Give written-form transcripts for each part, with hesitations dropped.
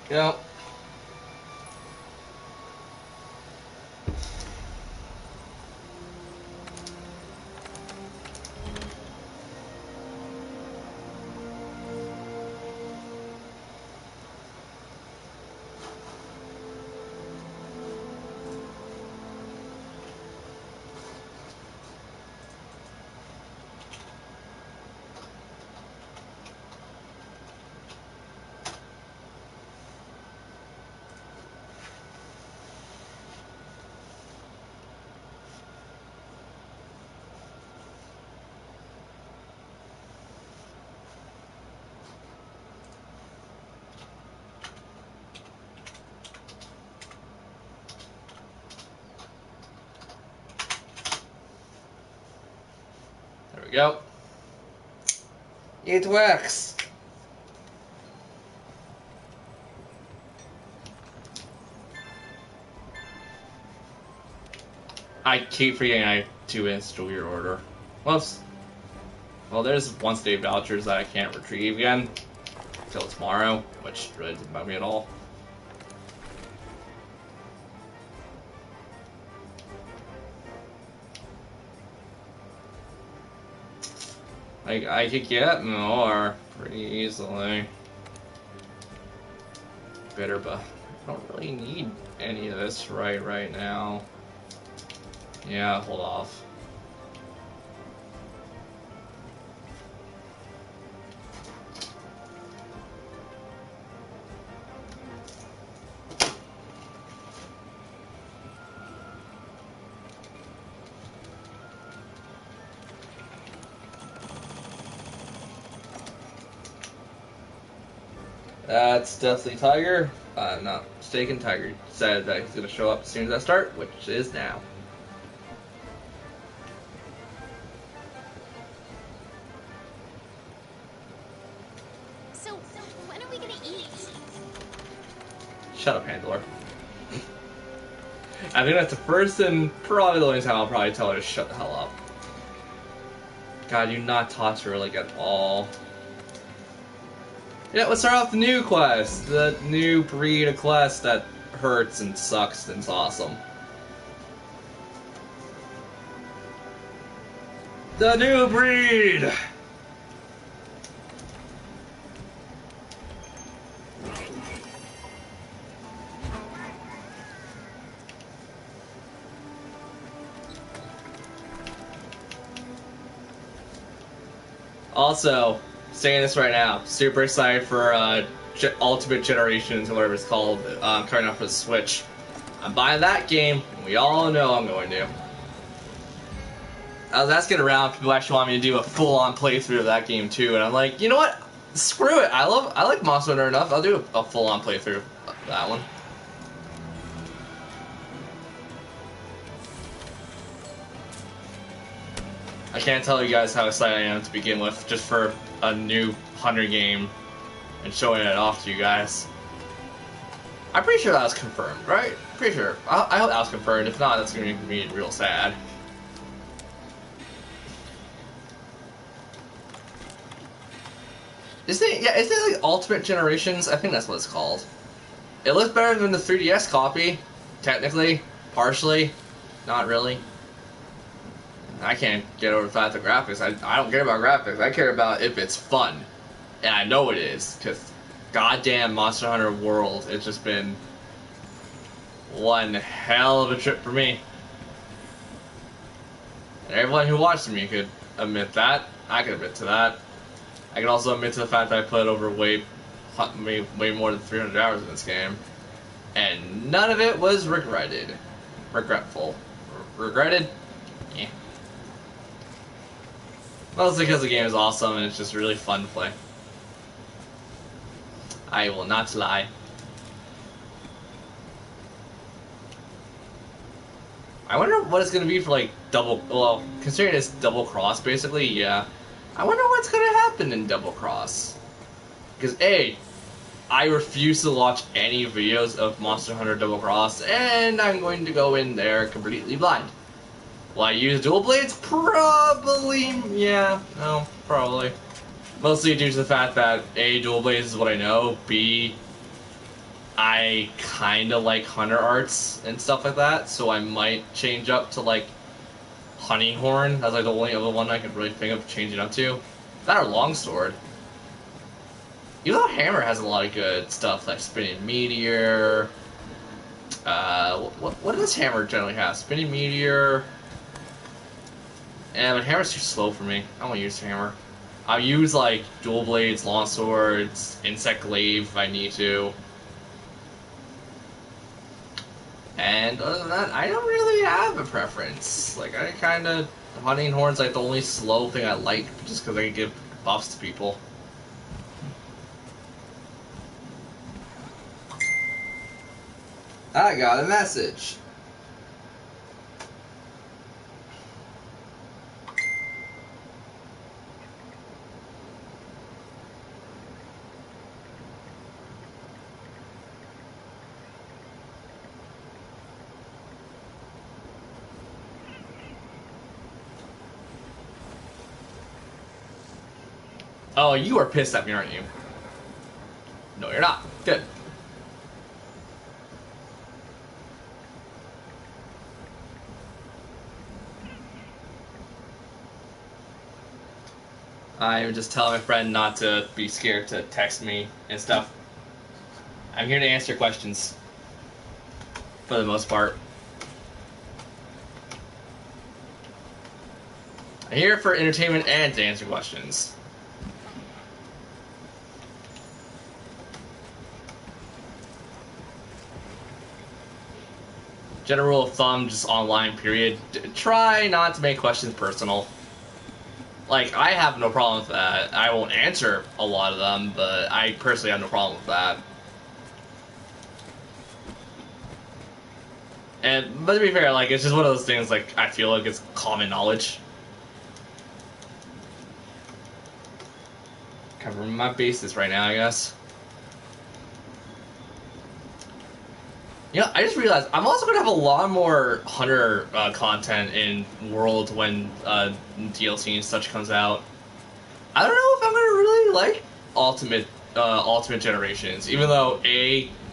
Yeah. There we go. It works. I keep forgetting I have to install your order. Whoops. Well, there's once-day vouchers that I can't retrieve again until tomorrow, which really doesn't bug me at all. I could get more pretty easily. Better, but I don't really need any of this right now. Yeah, hold off. That's Deathly Tiger. I'm not mistaken. Tiger said that he's going to show up as soon as I start, which is now. So when are we going to eat? Shut up, Handler. I think that's the first and probably the only time I'll probably tell her to shut the hell up. God, you not talk to her like at all. Yeah, let's start off the new quest. The new breed of quest that hurts and sucks and is awesome. The new breed! Also, saying this right now, super excited for Ultimate Generations or whatever it's called, coming out for the Switch. I'm buying that game, and we all know I'm going to. I was asking around, people actually want me to do a full-on playthrough of that game too, and I'm like, you know what? Screw it. I like Monster Hunter enough. I'll do a full-on playthrough of that one. I can't tell you guys how excited I am to begin with, just for a new Hunter game and showing it off to you guys. I'm pretty sure that was confirmed, right? Pretty sure. I hope that was confirmed. If not, that's going to make me real sad. Isn't it like Ultimate Generations? I think that's what it's called. It looks better than the 3DS copy, technically, partially, not really. I can't get over the fact of graphics. I don't care about graphics. I care about if it's fun. And I know it is, because goddamn Monster Hunter World, it's just been one hell of a trip for me. And everyone who watched me could admit that. I can admit to that. I can also admit to the fact that I put over way more than 300 hours in this game. And none of it was regretted. Regretful. Regretted? Yeah. Mostly because the game is awesome and it's just really fun to play. I will not lie. I wonder what it's going to be for like well, considering it's Double Cross basically, yeah. I wonder what's going to happen in Double Cross. Because A, I refuse to watch any videos of Monster Hunter Double Cross, and I'm going to go in there completely blind. Will I use dual blades? Probably, yeah, no, probably. Mostly due to the fact that A, dual blades is what I know, B, I kind of like hunter arts and stuff like that, so I might change up to like hunting horn as like the only other one I could really think of changing up to. That or longsword. Even though hammer has a lot of good stuff like spinning meteor. What does hammer generally have? Spinning meteor. But hammer's too slow for me. I won't use hammer. I'll use like dual blades, long swords, insect glaive if I need to. And other than that, I don't really have a preference. Like I kind of hunting horn's like the only slow thing I like, just because I can give buffs to people. I got a message. Oh, you are pissed at me, aren't you? No, you're not. Good. I'm just telling my friend not to be scared to text me and stuff. I'm here to answer questions. For the most part. I'm here for entertainment and to answer questions. General rule of thumb, just online, period. Try not to make questions personal. Like, I have no problem with that. I won't answer a lot of them, but I personally have no problem with that. But to be fair, like, it's just one of those things, like, I feel like it's common knowledge. Covering my bases right now, I guess. You know, I just realized I'm also going to have a lot more Hunter content in World when DLC and such comes out. I don't know if I'm going to really like Ultimate Generations, even though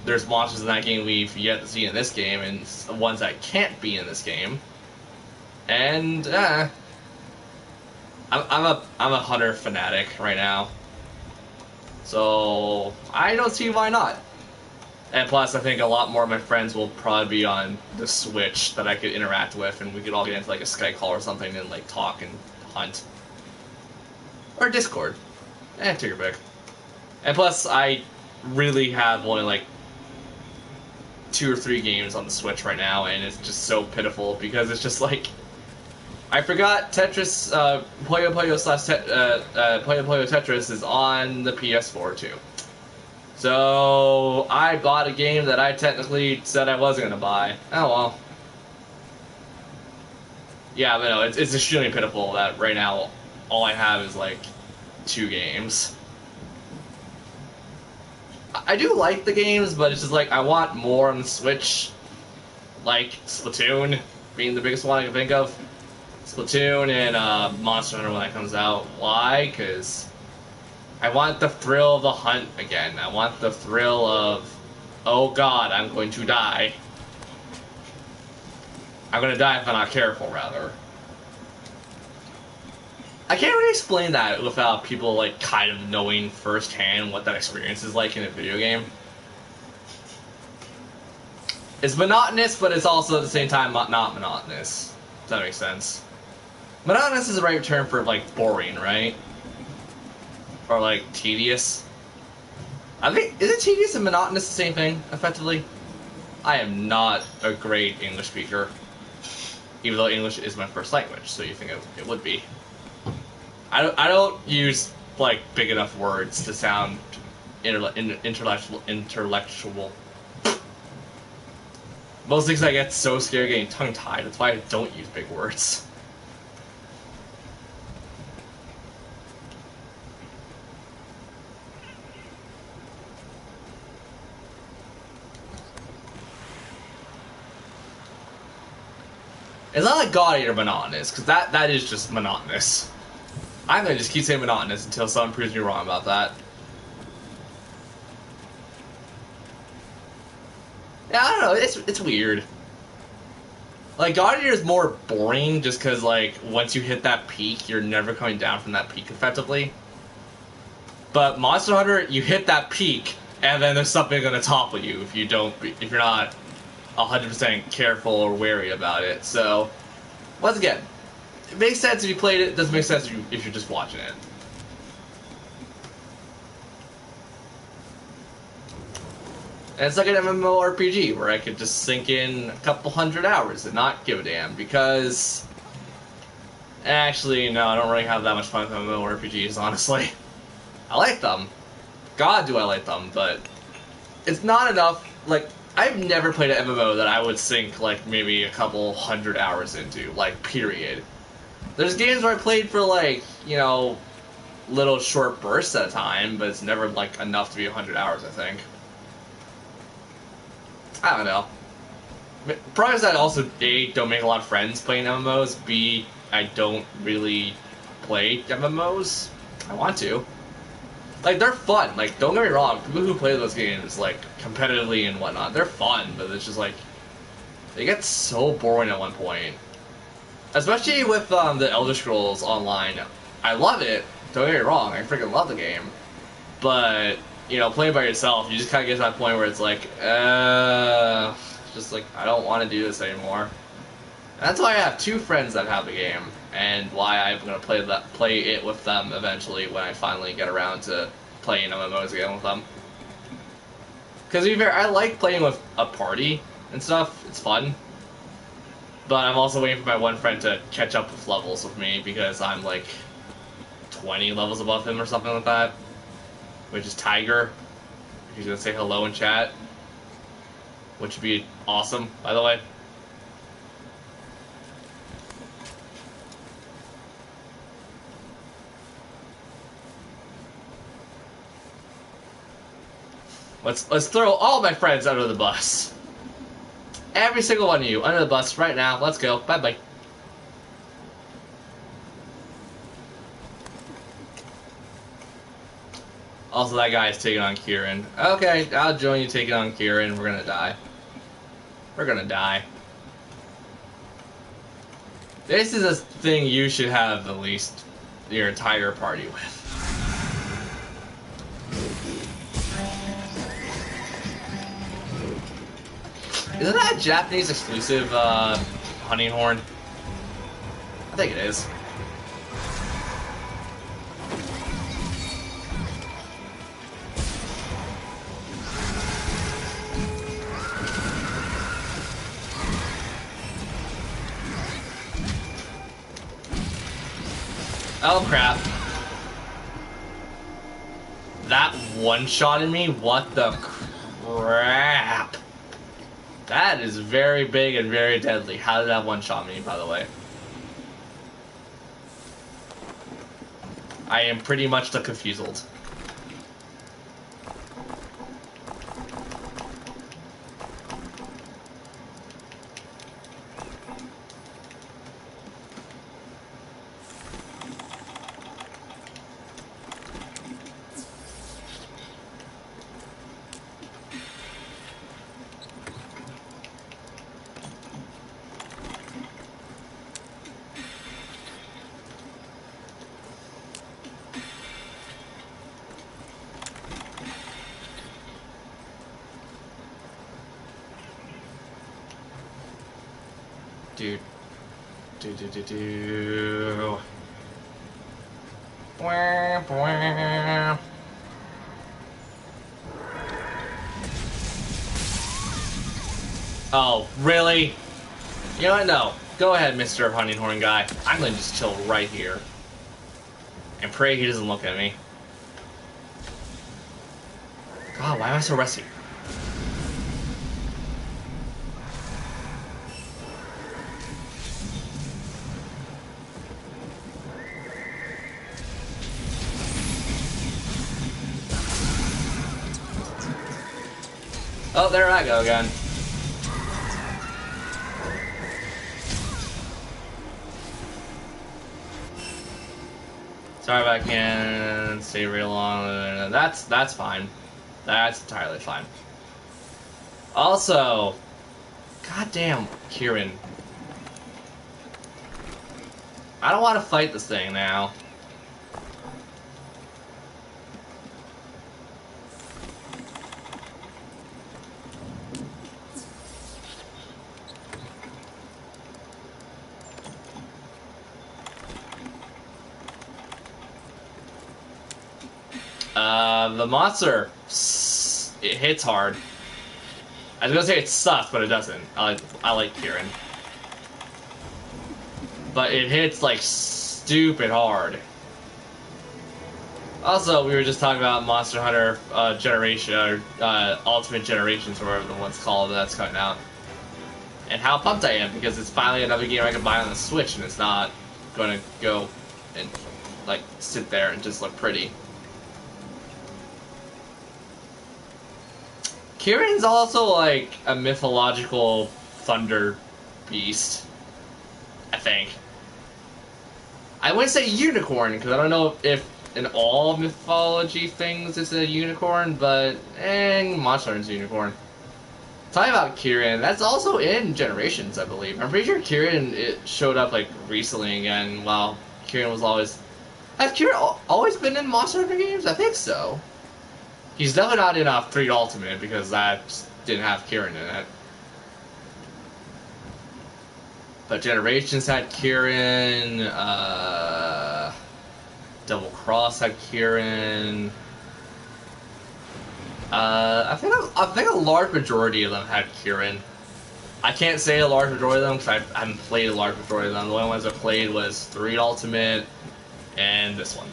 there's monsters in that game we've yet to see in this game, and ones that can't be in this game. And I'm a Hunter fanatic right now, so I don't see why not. And plus, I think a lot more of my friends will probably be on the Switch that I could interact with, and we could all get into like a Skype call or something and like talk and hunt. Or Discord. Take your pick. And plus, I really have only like 2 or 3 games on the Switch right now, and it's just so pitiful because it's just like I forgot Tetris, Puyo Puyo Tetris is on the PS4 too. So, I bought a game that I technically said I wasn't going to buy. Oh well. Yeah, but no, it's extremely pitiful that right now all I have is like 2 games. I do like the games, but it's just like I want more on the Switch. Like Splatoon being the biggest one I can think of. Splatoon and Monster Hunter when that comes out. Why? Because I want the thrill of the hunt again. I want the thrill of, oh god, I'm going to die. I'm going to die if I'm not careful, rather. I can't really explain that without people, like, kind of knowing firsthand what that experience is like in a video game. It's monotonous, but it's also at the same time not monotonous. If that makes sense. Monotonous is the right term for, like, boring, right? Or like tedious. I think is it tedious and monotonous the same thing, effectively? I am not a great English speaker, even though English is my first language, so you think it would be. I don't use like big enough words to sound intellectual. Most things I get so scared getting tongue tied. That's why I don't use big words. It's not like God Eater monotonous, because that is just monotonous. I'm gonna just keep saying monotonous until someone proves me wrong about that. Yeah, I don't know. It's weird. Like, God Eater is more boring just because, like, once you hit that peak, you're never coming down from that peak effectively. But Monster Hunter, you hit that peak, and then there's something gonna topple you if you're not 100% careful or wary about it. So, once again, it makes sense if you played it. It doesn't make sense if you're just watching it. And it's like an MMORPG where I could just sink in a couple hundred hours and not give a damn because... Actually, no, I don't really have that much fun with MMORPGs, honestly. I like them. God, do I like them, but it's not enough. Like, I've never played an MMO that I would sink, like, maybe a couple hundred hours into, like, period. There's games where I played for, like, you know, little short bursts at a time, but it's never, like, enough to be 100 hours, I think. I don't know. Probably that also, A, don't make a lot of friends playing MMOs, B, I don't really play MMOs. I want to. Like, they're fun. Like, don't get me wrong, people who play those games, like, competitively and whatnot, they're fun, but it's just, like, they get so boring at one point. Especially with the Elder Scrolls Online. I love it, don't get me wrong, I freaking love the game. But, you know, playing by yourself, you just kind of get to that point where it's like, just like, I don't want to do this anymore. And that's why I have two friends that have the game, and why I'm going to play it with them eventually when I finally get around to playing MMOs again with them. Because to be fair, I like playing with a party and stuff, it's fun. But I'm also waiting for my one friend to catch up with levels with me, because I'm like 20 levels above him or something like that. Which is Tiger. He's going to say hello in chat. Which would be awesome, by the way. Let's throw all my friends under the bus. Every single one of you under the bus right now. Let's go. Bye-bye. Also, that guy is taking on Kieran. Okay, I'll join you taking on Kieran. We're gonna die. We're gonna die. This is a thing you should have at least your entire party with. Isn't that a Japanese exclusive hunting horn? I think it is. Oh crap. That one-shotted me? What the crap? That is very big and very deadly. How did that one-shot me, by the way? I am pretty much the confused. Do. Wah, wah. Oh, really? You know what? No. Go ahead, Mr. Hunting Horn guy. I'm gonna just chill right here. And pray he doesn't look at me. God, why am I so rusty? Oh, there I go again. Sorry if I can't stay real long. That's fine. That's entirely fine. Also, goddamn, Kieran. I don't want to fight this thing now. The monster, it hits hard. I was gonna say it sucks, but it doesn't. I like Kieran. But it hits like stupid hard. Also, we were just talking about Monster Hunter Generation, or Ultimate Generations, or whatever the one's called that's coming out. And how pumped I am, because it's finally another game I can buy on the Switch, and it's not gonna go and, like, sit there and just look pretty. Kieran's also, like, a mythological thunder beast, I think. I wouldn't say unicorn, because I don't know if in all mythology things it's a unicorn, but Monster Hunter's a unicorn. Talking about Kieran, that's also in Generations, I believe. I'm pretty sure Kieran showed up like recently again. While Kieran was always, has Kieran always been in Monster Hunter games? I think so. He's definitely not in 3 Ultimate because that didn't have Kieran in it. But Generations had Kieran. Double Cross had Kieran. I think a large majority of them had Kieran. I can't say a large majority of them because I haven't played a large majority of them. The only ones I played was 3 Ultimate and this one.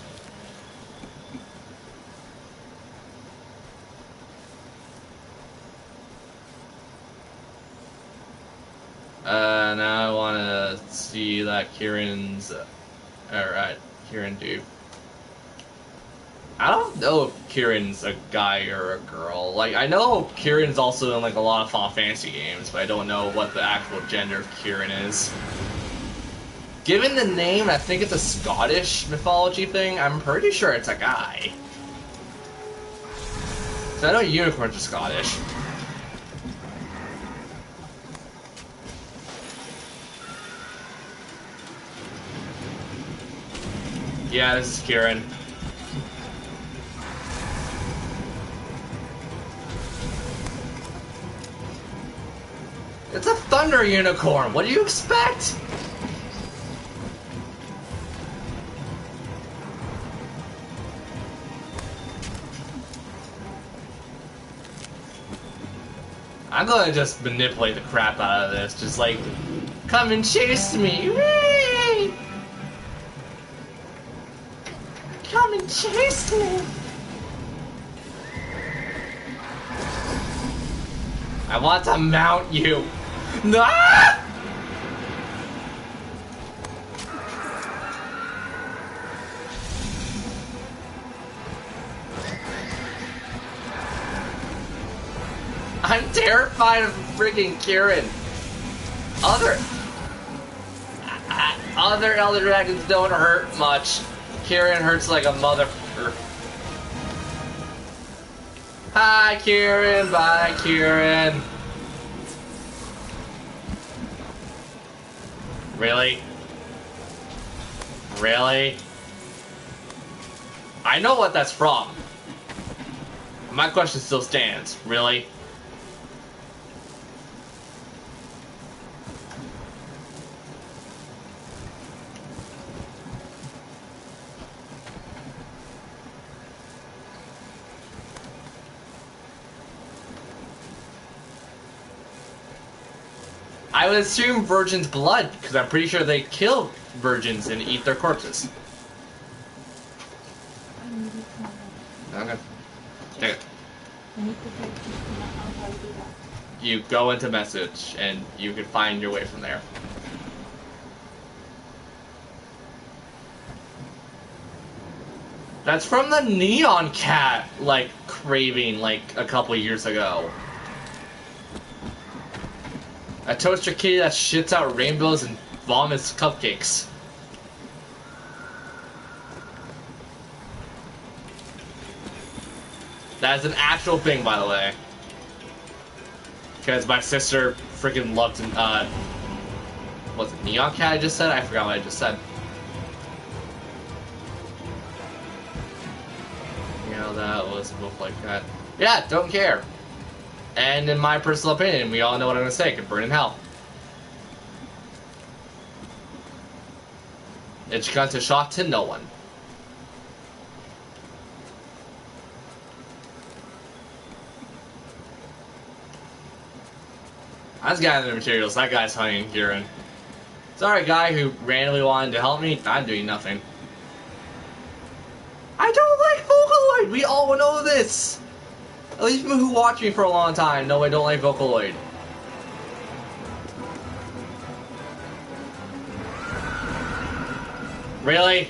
Now I want to see that Kieran's. Alright, Kieran dude. I don't know if Kieran's a guy or a girl. Like, I know Kieran's also in, like, a lot of Final Fantasy games, but I don't know what the actual gender of Kieran is. Given the name, I think it's a Scottish mythology thing. I'm pretty sure it's a guy. So I know unicorns are Scottish. Yeah, this is Kieran. It's a thunder unicorn. What do you expect? I'm gonna just manipulate the crap out of this. Just like, come and chase me. Whee! Come and chase me. I want to mount you. No! I'm terrified of freaking Kieran. Other Elder Dragons don't hurt much. Kieran hurts like a motherfucker. Hi, Kieran. Bye, Kieran. Really? Really? I know what that's from. My question still stands. Really? I would assume virgin's blood, because I'm pretty sure they kill virgins and eat their corpses. Okay. Take it. You go into message, and you can find your way from there. That's from the Neon Cat, like, craving, like, a couple years ago. A toaster kitty that shits out rainbows and vomits cupcakes. That is an actual thing, by the way. Because my sister freaking loved, what's it, Neon Cat I just said? I forgot what I just said. You know, that was a book like that. Yeah, don't care. And in my personal opinion, we all know what I'm gonna say, could burn in hell. It's got to shock to no one. I was gathering materials. That guy's hunting Kieran. Sorry, guy who randomly wanted to help me. I'm doing nothing. I don't like Vocaloid! We all know this! At least people who watch me for a long time know I don't like Vocaloid. Really?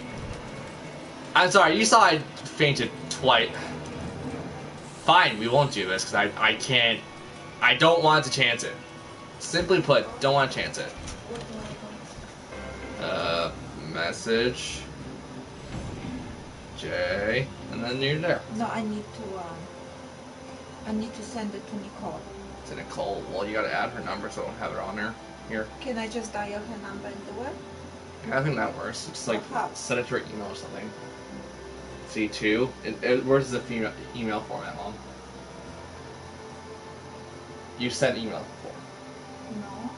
I'm sorry, you saw I fainted twice. Fine, we won't do this, because I can't... I don't want to chance it. Simply put, don't want to chance it. Message. J, and then you're there. No, I need to send it to Nicole. To Nicole. Well, you gotta add her number so I don't have it on her. Here. Can I just dial her number and do it? Yeah, I think that works. Just like How? send it to her email or something. C2. Where's the email format, Mom? You sent email before. No.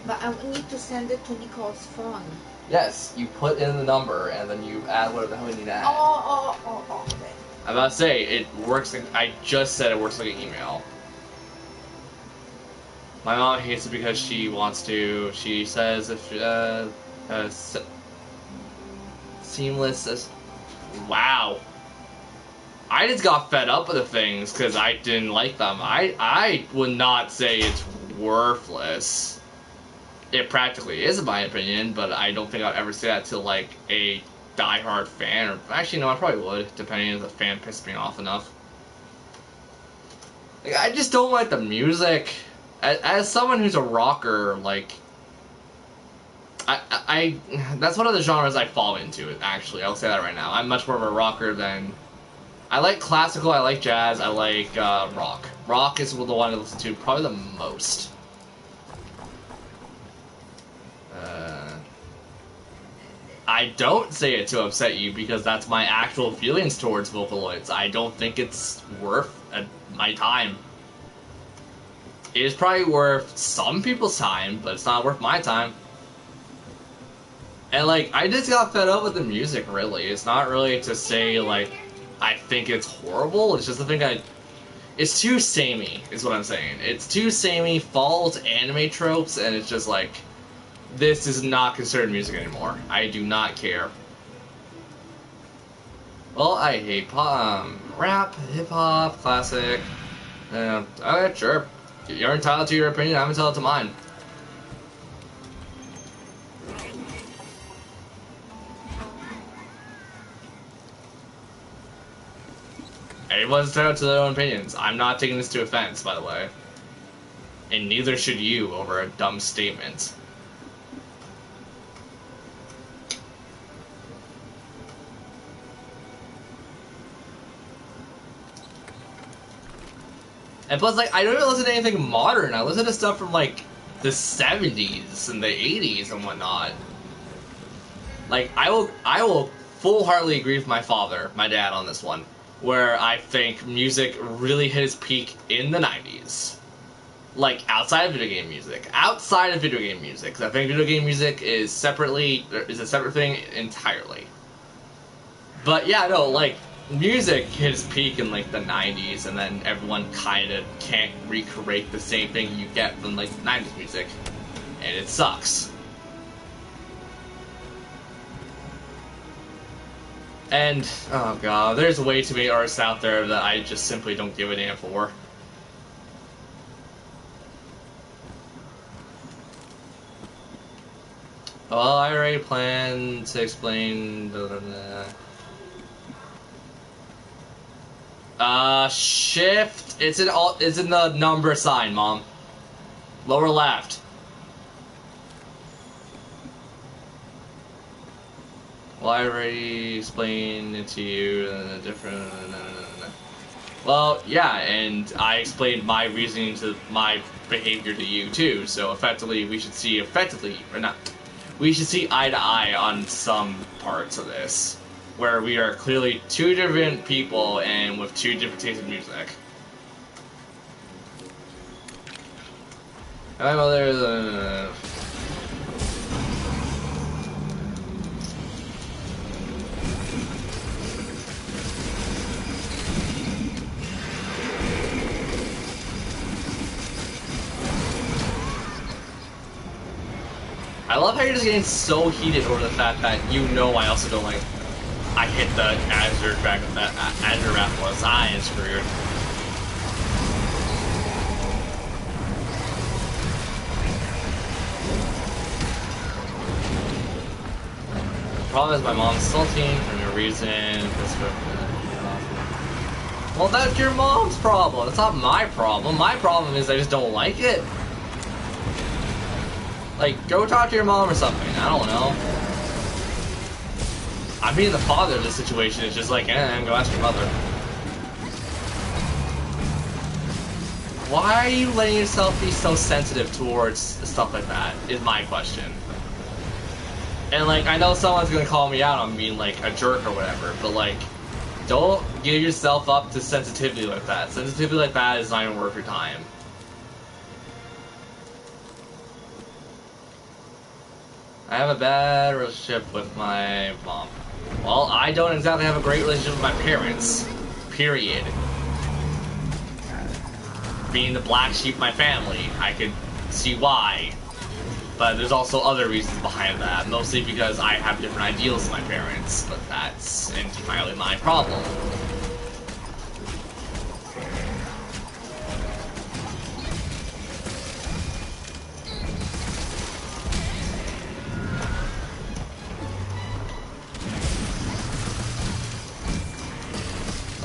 But I need to send it to Nicole's phone. Yes, you put in the number and then you add whatever the hell you need to add. Oh, okay. I'm about to say, it works like, I just said it works like an email. My mom hates it because she wants to, she says if, seamless as, wow. I just got fed up with the things because I didn't like them. I would not say it's worthless. It practically is, in my opinion, but I don't think I'd ever say that to, like, a diehard fan. Or actually, no, I probably would, depending if the fan pissed me off enough. Like, I just don't like the music. As someone who's a rocker, like, I that's one of the genres I fall into, actually. I'll say that right now. I'm much more of a rocker than... I like classical, I like jazz, I like rock. Rock is the one I listen to probably the most. I don't say it to upset you because that's my actual feelings towards Vocaloids. I don't think it's worth my time. It is probably worth some people's time, but it's not worth my time. And, like, I just got fed up with the music, really. It's not really to say, like, I think it's horrible. It's just the thing it's too samey, is what I'm saying. It's too samey, follows anime tropes, and it's just like, this is not considered music anymore. I do not care. Well, I hate rap, hip-hop, classic. Okay, sure. You're entitled to your opinion, I'm entitled to mine. Everyone's entitled to their own opinions. I'm not taking this to offense, by the way. And neither should you over a dumb statement. And plus, like, I don't even listen to anything modern. I listen to stuff from, like, the 70s and the 80s and whatnot. Like, I will full-heartedly agree with my dad on this one, where I think music really hit its peak in the 90s. Like, outside of video game music. Outside of video game music. 'Cause I think video game music is a separate thing entirely. But yeah, no, like, music hit its peak in, like, the 90s, and then everyone kind of can't recreate the same thing you get from, like, 90s music. And it sucks. And, oh god, there's way too many artists out there that I just simply don't give a damn for. Well, I already planned to explain... shift. It's in the number sign, Mom. Lower left. Well, I already explained it to you in a different... Well, yeah, and I explained my reasoning to my behavior to you too. So effectively, we should see we should see eye to eye on some parts of this, where we are clearly two different people and with two different tastes in music. My mother. I love how you're just getting so heated over the fact that you know I also don't like. I hit the Azure Dragon, Azure Rathalos. I am screwed. The problem is my mom's salting for no reason. Well, that's your mom's problem. It's not my problem. My problem is I just don't like it. Like, go talk to your mom or something. I don't know. I'm being the father of this situation. It's just like, go ask your mother. Why are you letting yourself be so sensitive towards stuff like that, is my question. And, like, I know someone's gonna call me out on being, like, a jerk or whatever, but, like, don't give yourself up to sensitivity like that. Sensitivity like that is not even worth your time. I have a bad relationship with my mom. Well, I don't exactly have a great relationship with my parents. Period. Being the black sheep of my family, I could see why. But there's also other reasons behind that, mostly because I have different ideals than my parents, but that's entirely my problem.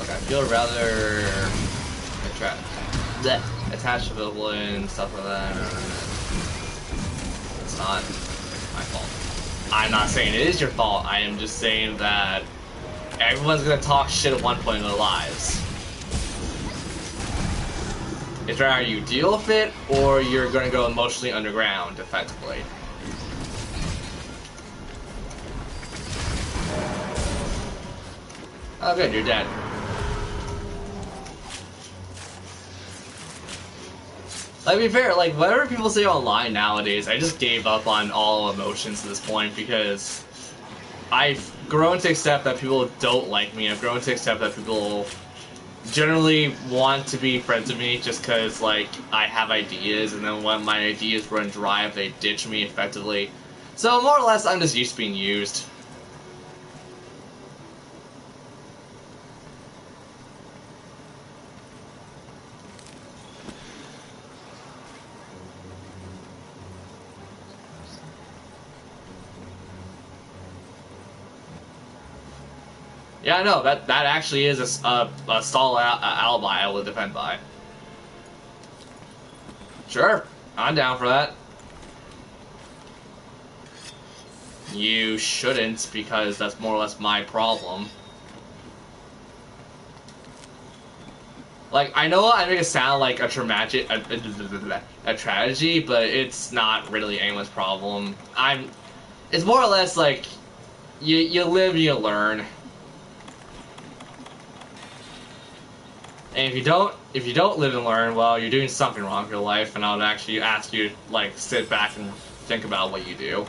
I feel rather attached to the wood and stuff like that. It's not my fault. I'm not saying it is your fault. I am just saying that everyone's gonna talk shit at one point in their lives. It's either you deal with it or you're gonna go emotionally underground, effectively. Oh, good, you're dead. Like, to be fair, like, whatever people say online nowadays, I just gave up on all emotions at this point because I've grown to accept that people don't like me. I've grown to accept that people generally want to be friends with me just because, like, I have ideas, and then when my ideas run dry, they ditch me effectively. So, more or less, I'm just used to being used. Yeah, I know, that actually is a solid alibi I will defend by. Sure, I'm down for that. You shouldn't, because that's more or less my problem. Like, I know I make it sound like a tragedy, but it's not really anyone's problem. It's more or less like, you live, you learn. And if you don't live and learn, well, you're doing something wrong with your life, and I would actually ask you to, like, sit back and think about what you do.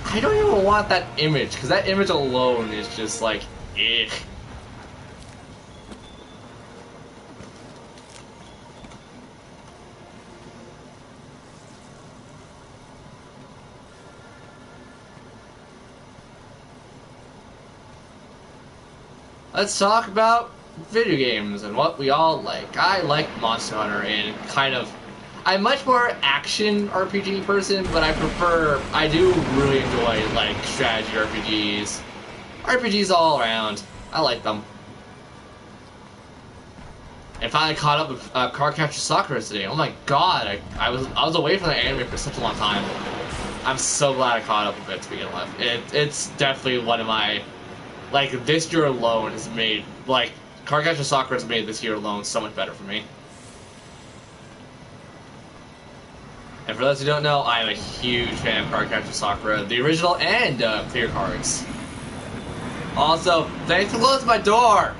I don't even want that image, because that image alone is just like, ugh. Let's talk about video games and what we all like. I like Monster Hunter and I'm much more action RPG person, but I do really enjoy, like, strategy RPGs. RPGs all around. I like them. and finally caught up with Cardcaptor Sakura today. Oh my god, I was away from the anime for such a long time. I'm so glad I caught up with it to begin with. It's definitely one of my, like, this year alone has made, like, Cardcaptor Sakura has made this year alone so much better for me. And for those who don't know, I am a huge fan of Cardcaptor Sakura, the original and clear cards. Also, thanks for closing my door!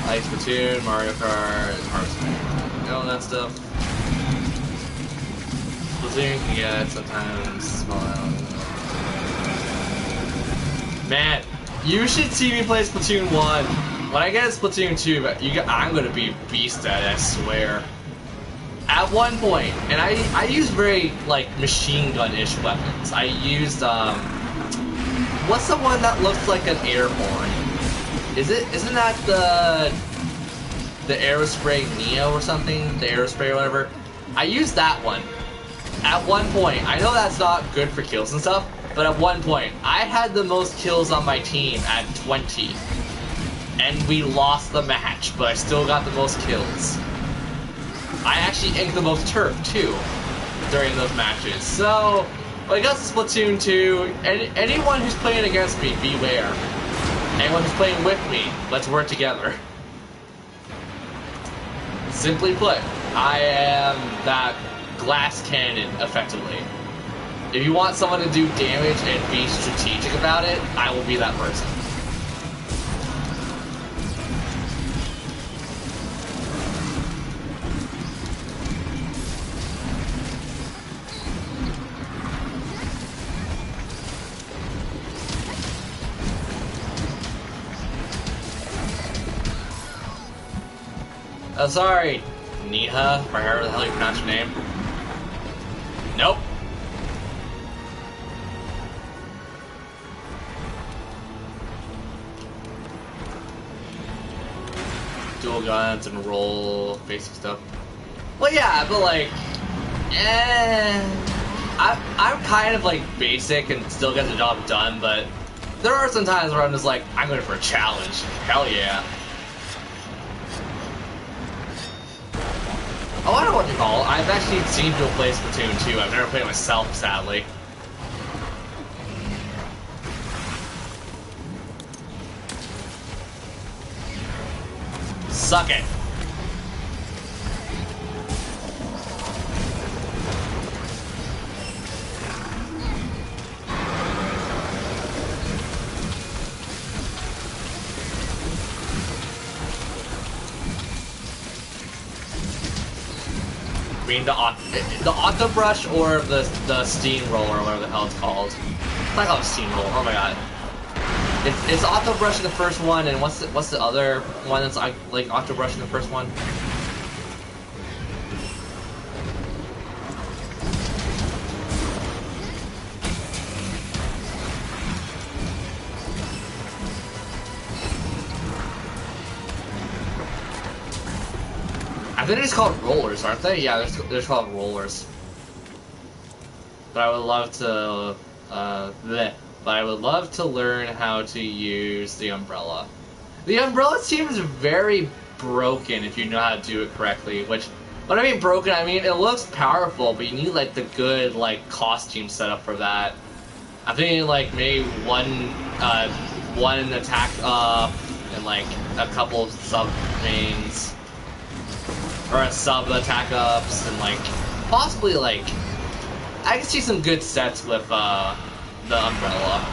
Like Splatoon, Mario Kart, Hearthstone, all that stuff. Splatoon can get sometimes small. Man, you should see me play Splatoon 1. When I get Splatoon 2, I'm gonna be a beast at it, I swear. At one point, and I use very, like, machine gun-ish weapons. I used, what's the one that looks like an air horn? Isn't that the Aerospray Neo or something? The Aerospray or whatever? I used that one. At one point, I know that's not good for kills and stuff, but at one point, I had the most kills on my team at 20. And we lost the match, but I still got the most kills. I actually inked the most turf, too, during those matches. So, when it comes to Splatoon 2, anyone who's playing against me, beware. Anyone who's playing with me, let's work together. Simply put, I am that glass cannon, effectively. If you want someone to do damage and be strategic about it, I will be that person. Oh, sorry, Neha, or however the hell you pronounce your name. Nope. Dual guns and roll, basic stuff. Well, yeah, but like, I'm kind of like basic and still get the job done, but there are some times where I'm just like, I'm going for a challenge. Hell yeah. Oh, I don't know what to call it. I've actually seen people play Splatoon 2. I've never played it myself, sadly. Suck it. I mean, the Octo Brush or the Steamroller, or whatever the hell it's called. I call it Steamroller. Oh my god. It's Octo Brush in the first one, and what's the other one that's like Octo Brush in the first one? I think it's called rollers, aren't they? Yeah, they're called rollers. But I would love to, But I would love to learn how to use the umbrella. The umbrella seems very broken if you know how to do it correctly. Which, when I mean broken, I mean it looks powerful, but you need like the good like costume setup for that. I think like maybe one attack up and like a couple of sub mains. Or a sub attack ups, and like, possibly like, I can see some good sets with the umbrella.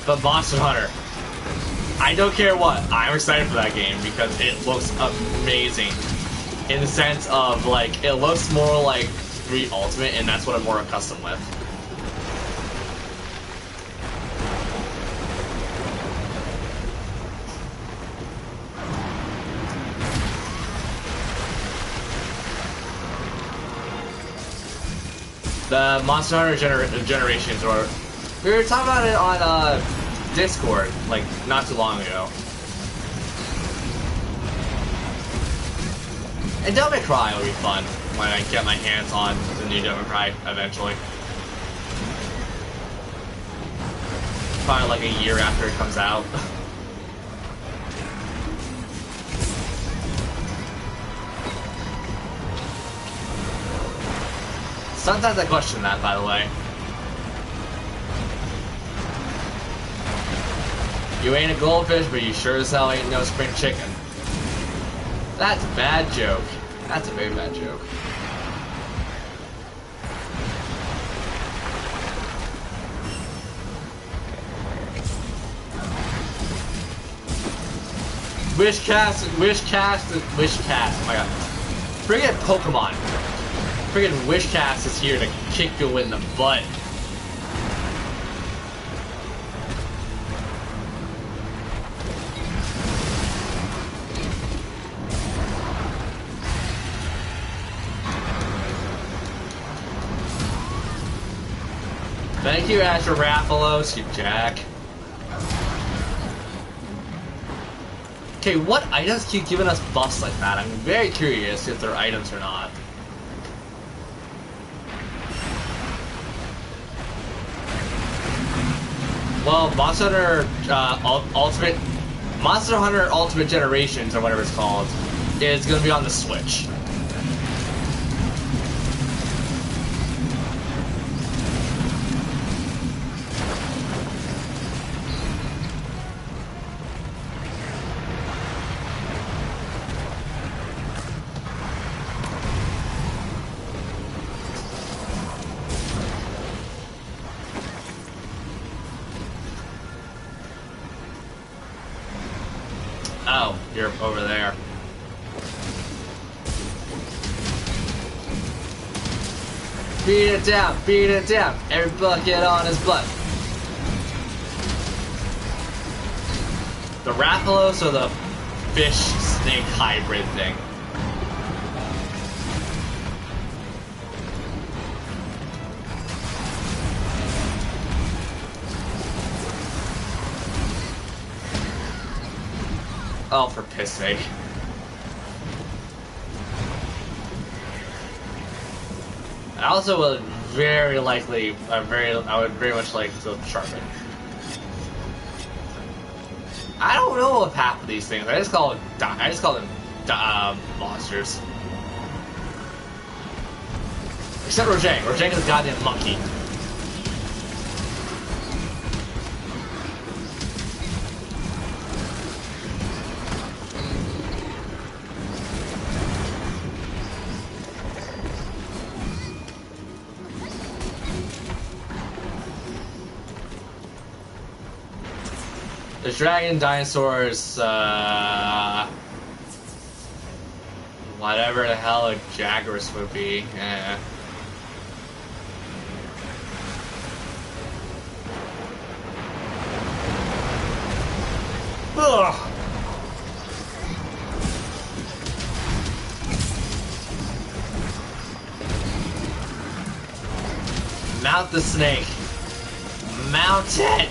But Monster Hunter, I don't care what, I'm excited for that game because it looks amazing. In the sense of, like, it looks more like 3 Ultimate, and that's what I'm more accustomed with. The Monster Hunter Generations, or we were talking about it on Discord like not too long ago. And Devil May Cry will be fun when I get my hands on the new Devil May Cry eventually. Probably like a year after it comes out. Sometimes I question that, by the way. You ain't a goldfish, but you sure as hell ain't no spring chicken. That's a bad joke. That's a very bad joke. Wishcast. Oh my god. Friggin' Pokemon. Friggin' Wishcast is here to kick you in the butt. Thank you, Asher Raphalos, you jack. Okay, what items keep giving us buffs like that? I'm very curious if they're items or not. Well, Monster Hunter Ultimate Generations, or whatever it's called, is going to be on the Switch. Oh, you're over there. Beat it down, beat it down. Everybody get on his butt. The Rathalos or the fish-snake hybrid thing? Oh, for piss sake. I also would very likely, I would very much like to sharpen. I don't know of half of these things. I just call them monsters. Except Rojang. Rojang is a goddamn monkey. The dragon dinosaurs, whatever the hell a Jagras would be, eh. Ugh. Mount the snake. Mount it!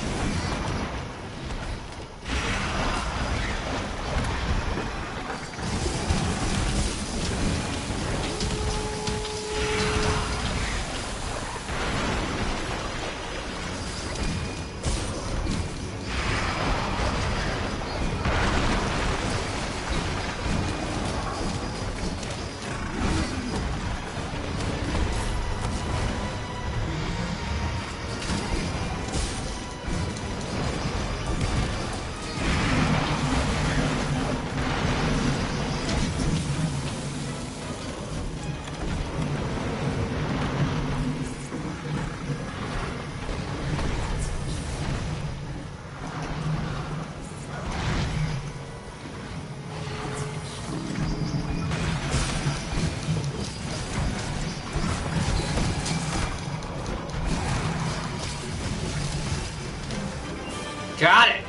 Got it!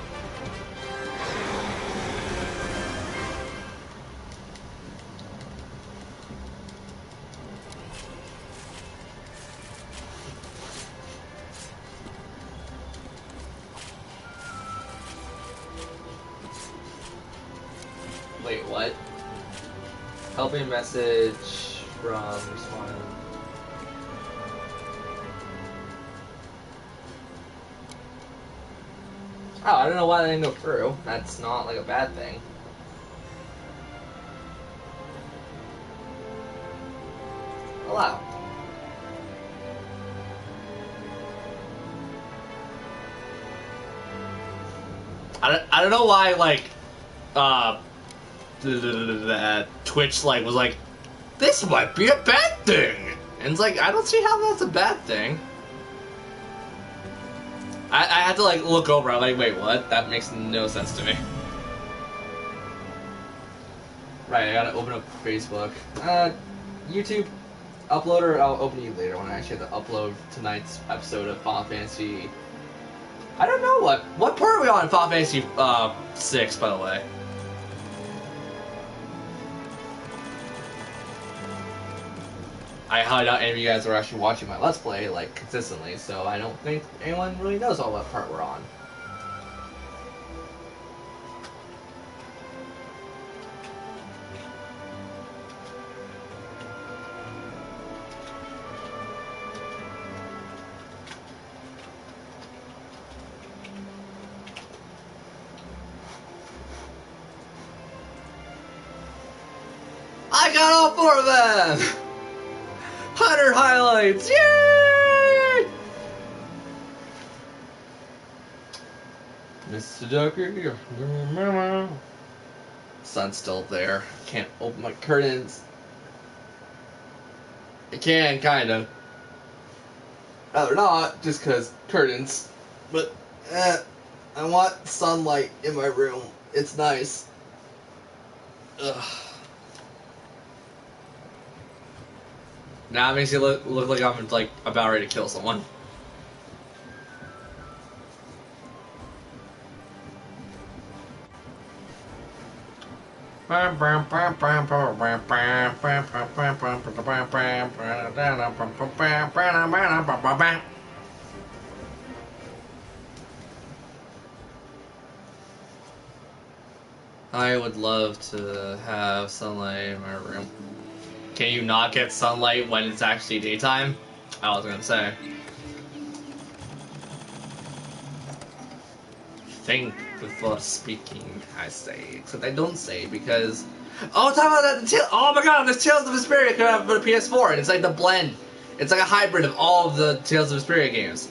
Helping message from responding. Oh, I don't know why that didn't go through. That's not like a bad thing. Allow. I don't know why, like, Twitch, like, was like, this might be a bad thing! And it's like, I don't see how that's a bad thing. I had to, like, look over, I'm like, wait, what? That makes no sense to me. Right, I gotta open up Facebook. YouTube uploader, I'll open you later when I actually have to upload tonight's episode of Final Fantasy. I don't know what part are we on in Final Fantasy 6, by the way? I highly doubt any of you guys are actually watching my Let's Play, like, consistently, so I don't think anyone really knows all what part we're on. I got all 4 of them! 100 highlights! Yay! Mr. Ducker, sun's still there. Can't open my curtains. I can, kind of. Rather not, just because curtains. But, I want sunlight in my room. It's nice. Ugh. Now it makes it look like I'm like about ready to kill someone. I would love to have sunlight in my room. Can you not get sunlight when it's actually daytime? I was gonna say. Think before speaking, I say. Except I don't say because... Oh, talk about that! Oh my god, there's Tales of Vesperia coming out for the PS4, and it's like the blend. It's like a hybrid of all of the Tales of Vesperia games.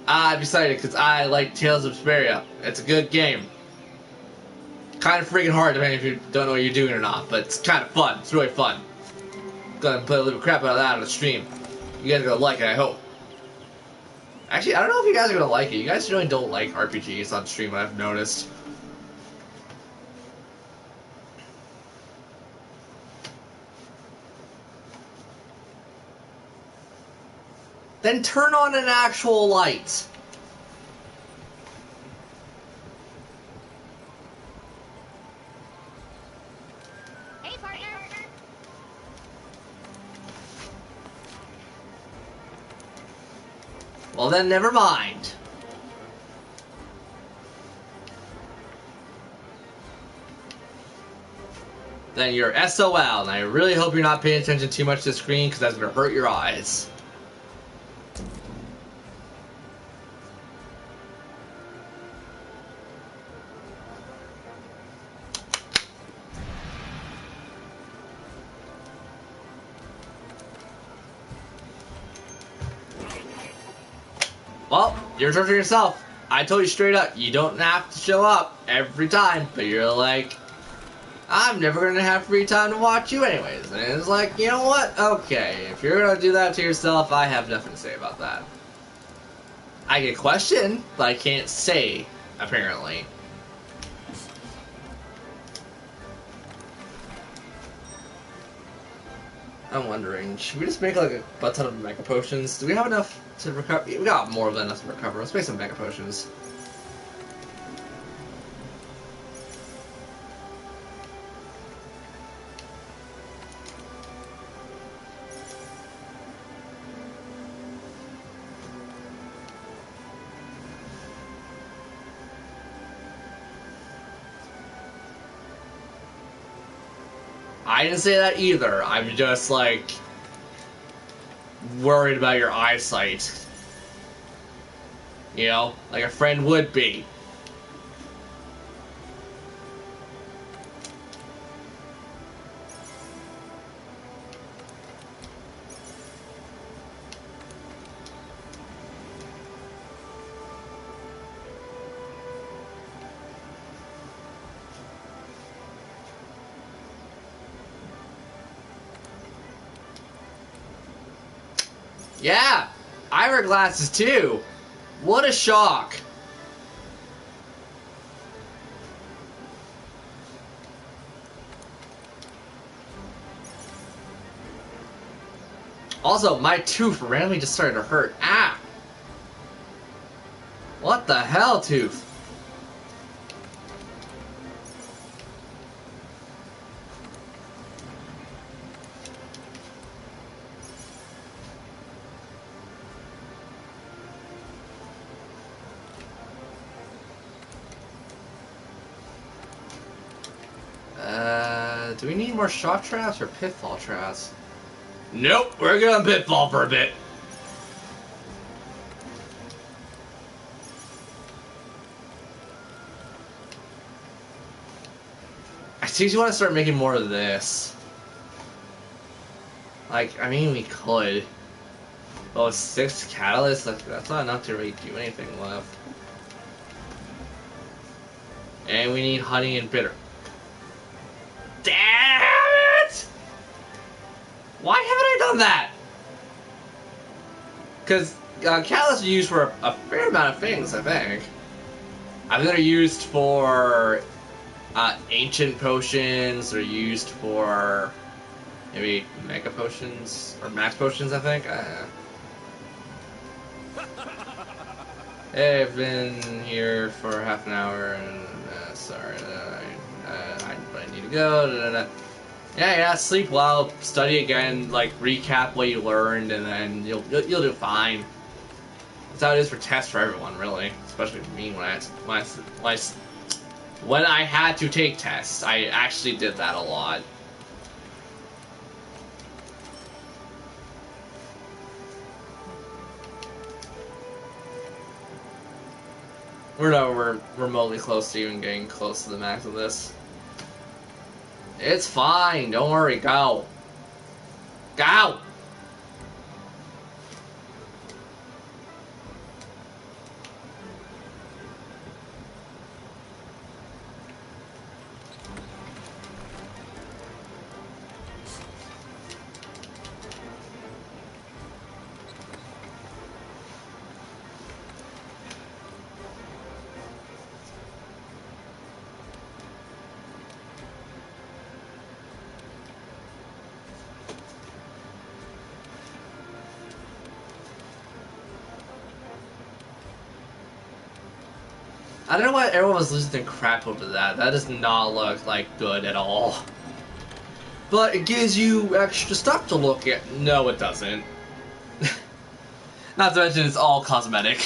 I'm excited because I like Tales of Vesperia. It's a good game. Kind of freaking hard depending if you don't know what you're doing or not, but it's kind of fun. It's really fun. Gonna play a little crap out of that on the stream. You guys are gonna like it, I hope. Actually, I don't know if you guys are gonna like it. You guys really don't like RPGs on stream, I've noticed. Then turn on an actual light. Hey, partner. Well then, never mind. Then you're SOL, and I really hope you're not paying attention too much to the screen, because that's going to hurt your eyes. Well, you're torturing yourself. I told you straight up, you don't have to show up every time, but you're like, I'm never going to have free time to watch you anyways. And it's like, you know what? Okay, if you're going to do that to yourself, I have nothing to say about that. I get questioned, but I can't say, apparently. I'm wondering, should we just make like a butt ton of mega potions? Do we have enough to recover? We got more than enough to recover. Let's make some mega potions. I didn't say that either. I'm just like worried about your eyesight. You know, like a friend would be. Yeah, I wear glasses too. What a shock. Also, my tooth randomly just started to hurt. Ah! What the hell, tooth? Do we need more shock traps or pitfall traps? Nope, we're going pitfall for a bit. I seriously want to start making more of this. Like, I mean, we could. Oh, 6 catalysts? Like, that's not enough to really do anything left. And we need honey and bitter. Damn it! Why haven't I done that? Because catalysts are used for a fair amount of things, I think. I think they're used for ancient potions. They're used for maybe mega potions or max potions, I think. Hey, I've been here for half an hour and sorry, I need to go. Yeah, sleep well, study again, like recap what you learned, and then you'll do fine. That's how it is for tests for everyone, really. Especially for me when I had to take tests. I actually did that a lot. We're nowhere remotely close to even getting close to the max of this. It's fine, don't worry, go. Go! I don't know why everyone was losing their crap over that. That does not look like good at all. But it gives you extra stuff to look at. No, it doesn't. Not to mention it's all cosmetic.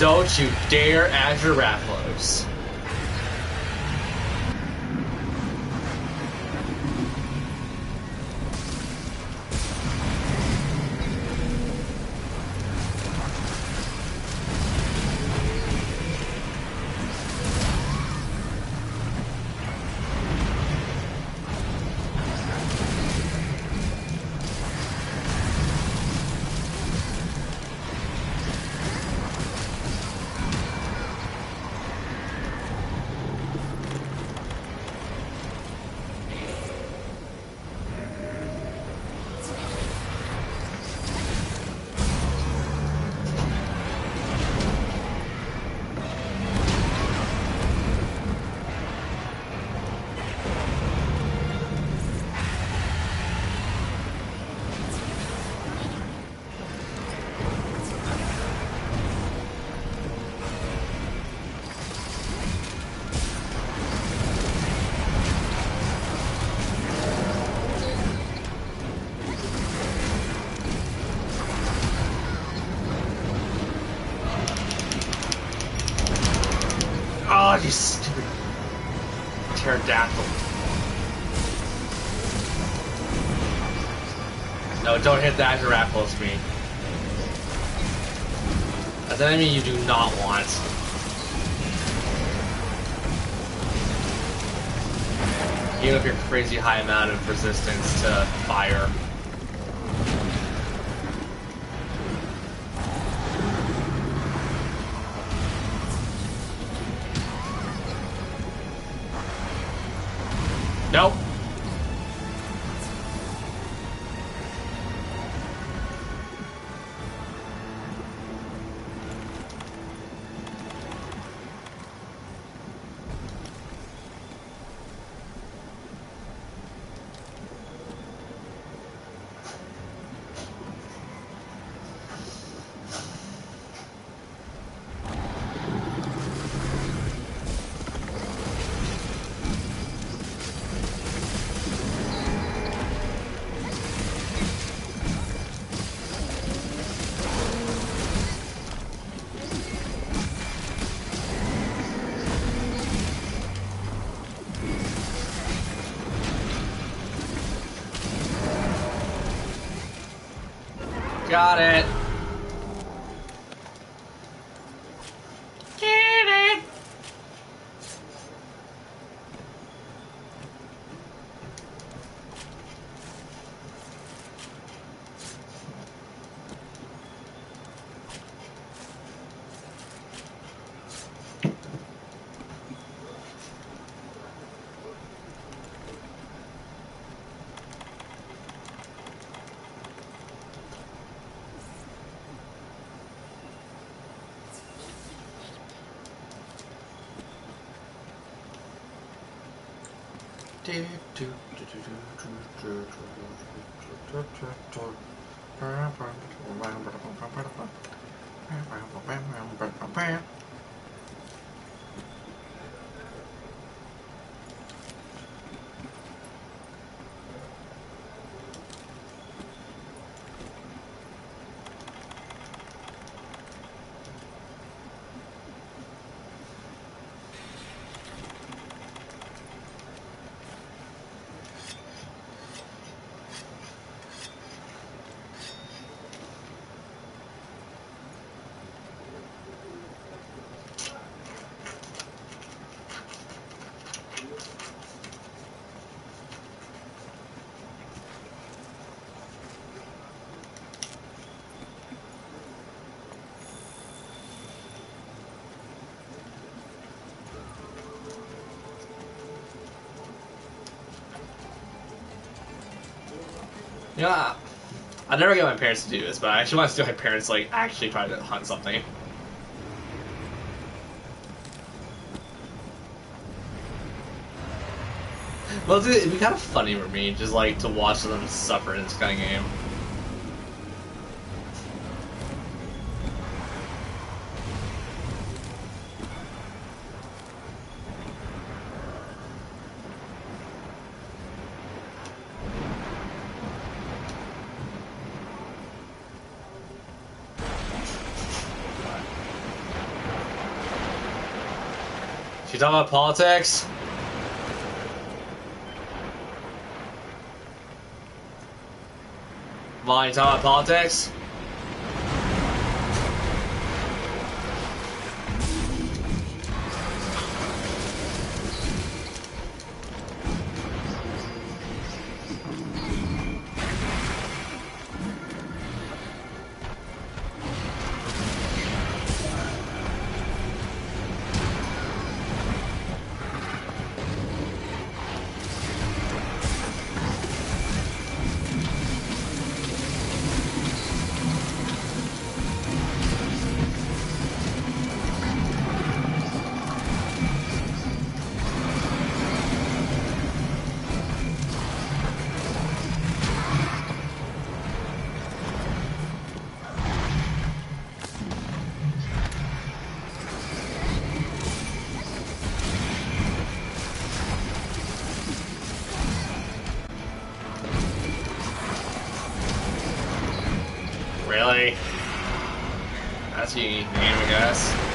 Don't you dare Azure Rathalos. Oh, you stupid pterodactyl. No, don't hit that Rathalos me. That's an enemy you do not want. Even with your crazy high amount of resistance to fire. Nope. Got it. Get it. Yeah, I never get my parents to do this, but I actually want to see my parents like actually try to hunt something. Well, dude, it'd be kind of funny for me just like to watch them suffer in this kind of game. She's talking about politics. Vaughn, you talking about politics? Really? That's a unique name, I guess.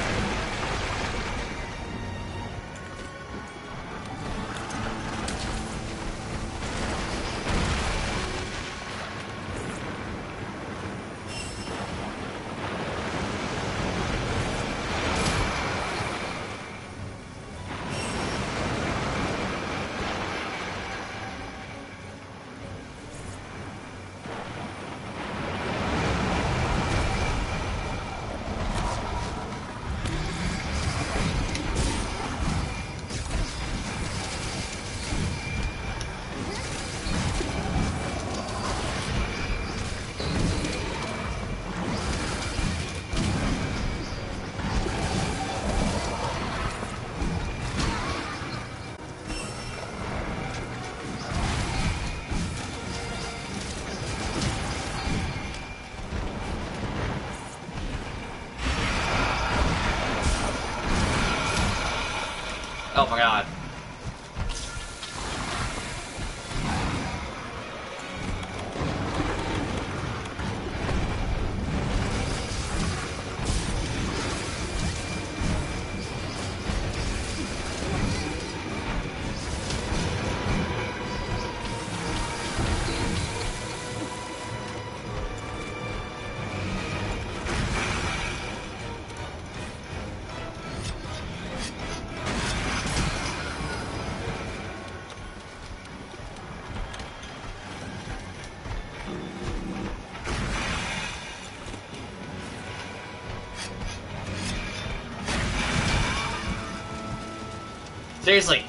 Oh my god. Seriously.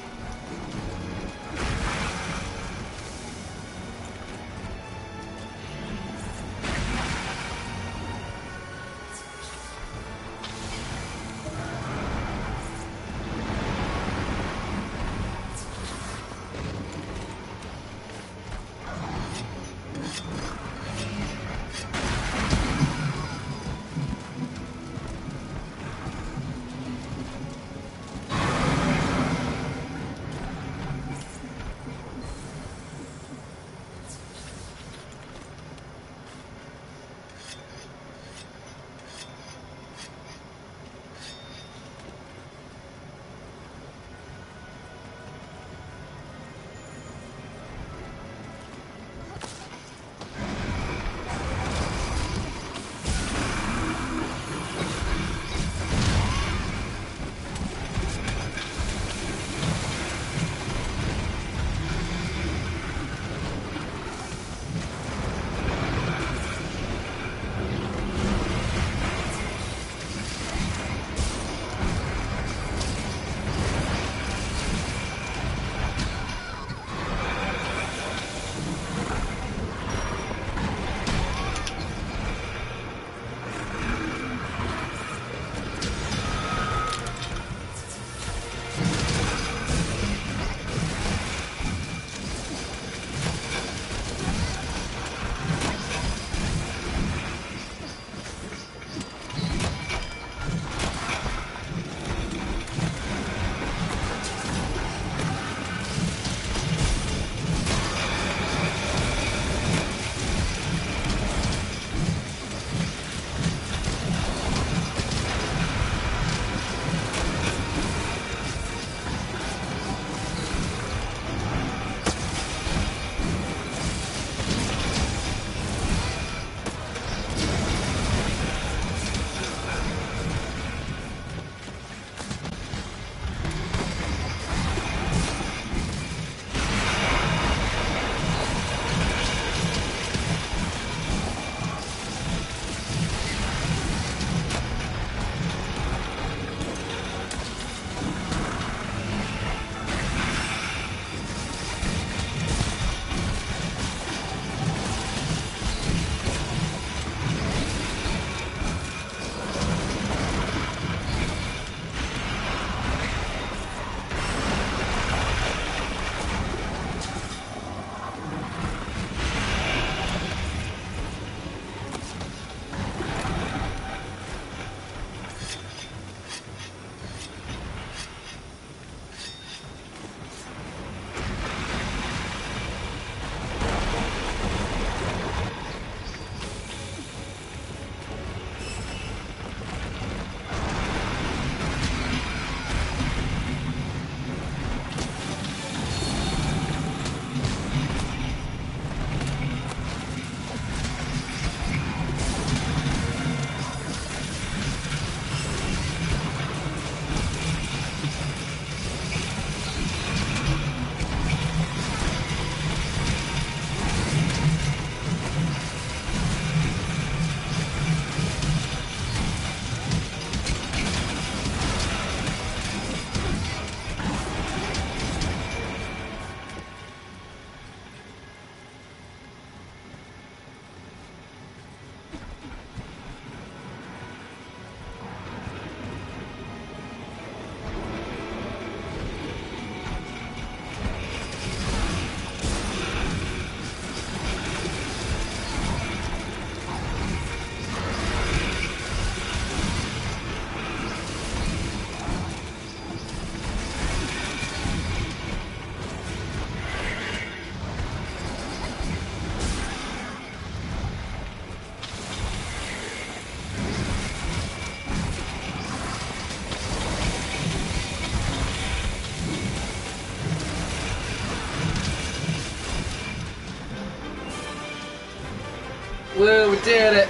Woo, we did it!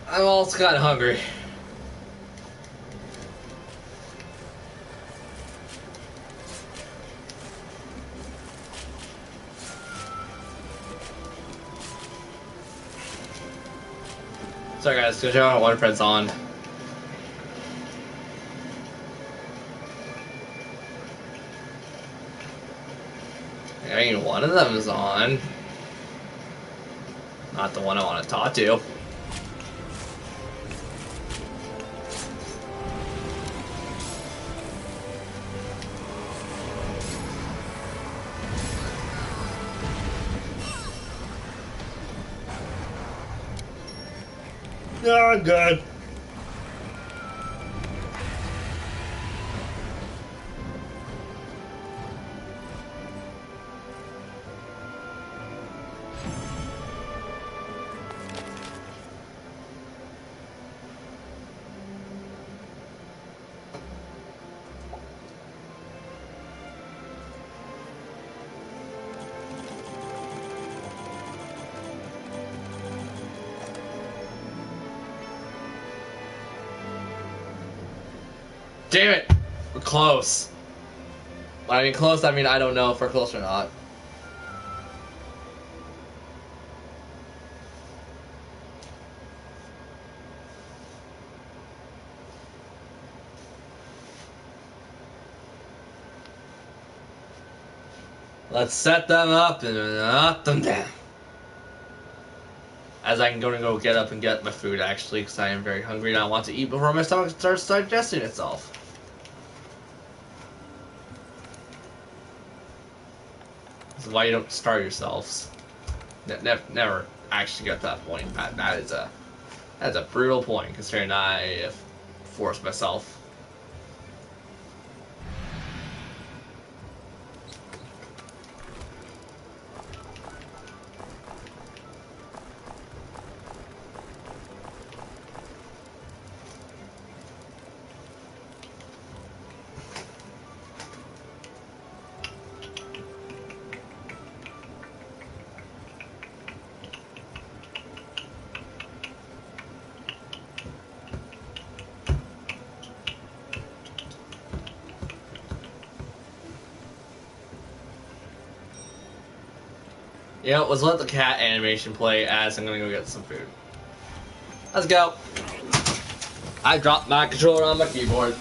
I'm also kind of hungry. Sorry guys, go check out One Friend's on. I mean, one of them is on. Not the one I want to talk to. No, I'm good. Damn it! We're close. When I mean close, I mean I don't know if we're close or not. Let's set them up and knock them down. As I'm going to go get up and get my food actually, because I am very hungry and I want to eat before my stomach starts digesting itself. This is why you don't starve yourselves. Never actually get to that point. That's a brutal point, considering I forced myself. You know, let's let the cat animation play as I'm gonna go get some food. Let's go. I dropped my controller on my keyboard.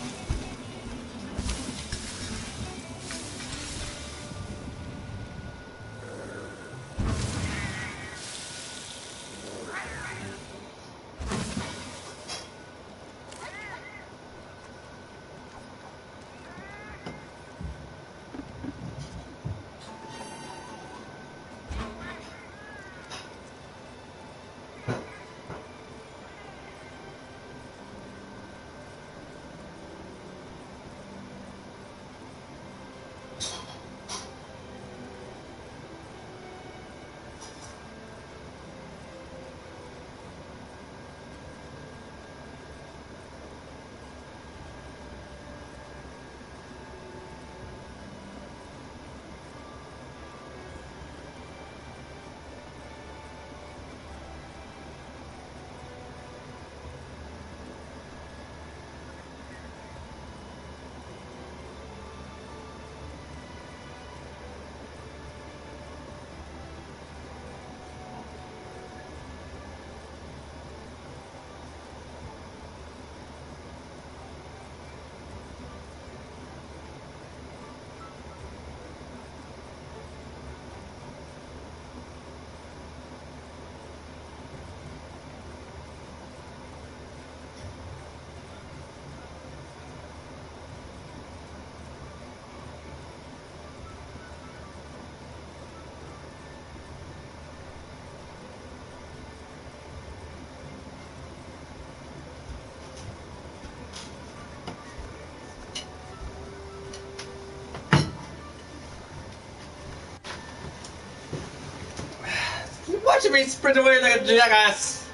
Watching me sprint away like a jackass.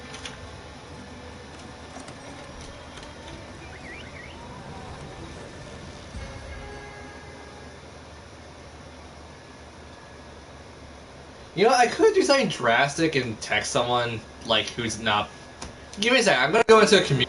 You know, I could do something drastic and text someone like who's not. Give me a second. I'm gonna go into a community.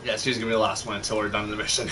Yeah, she's gonna be the last one until we're done the mission.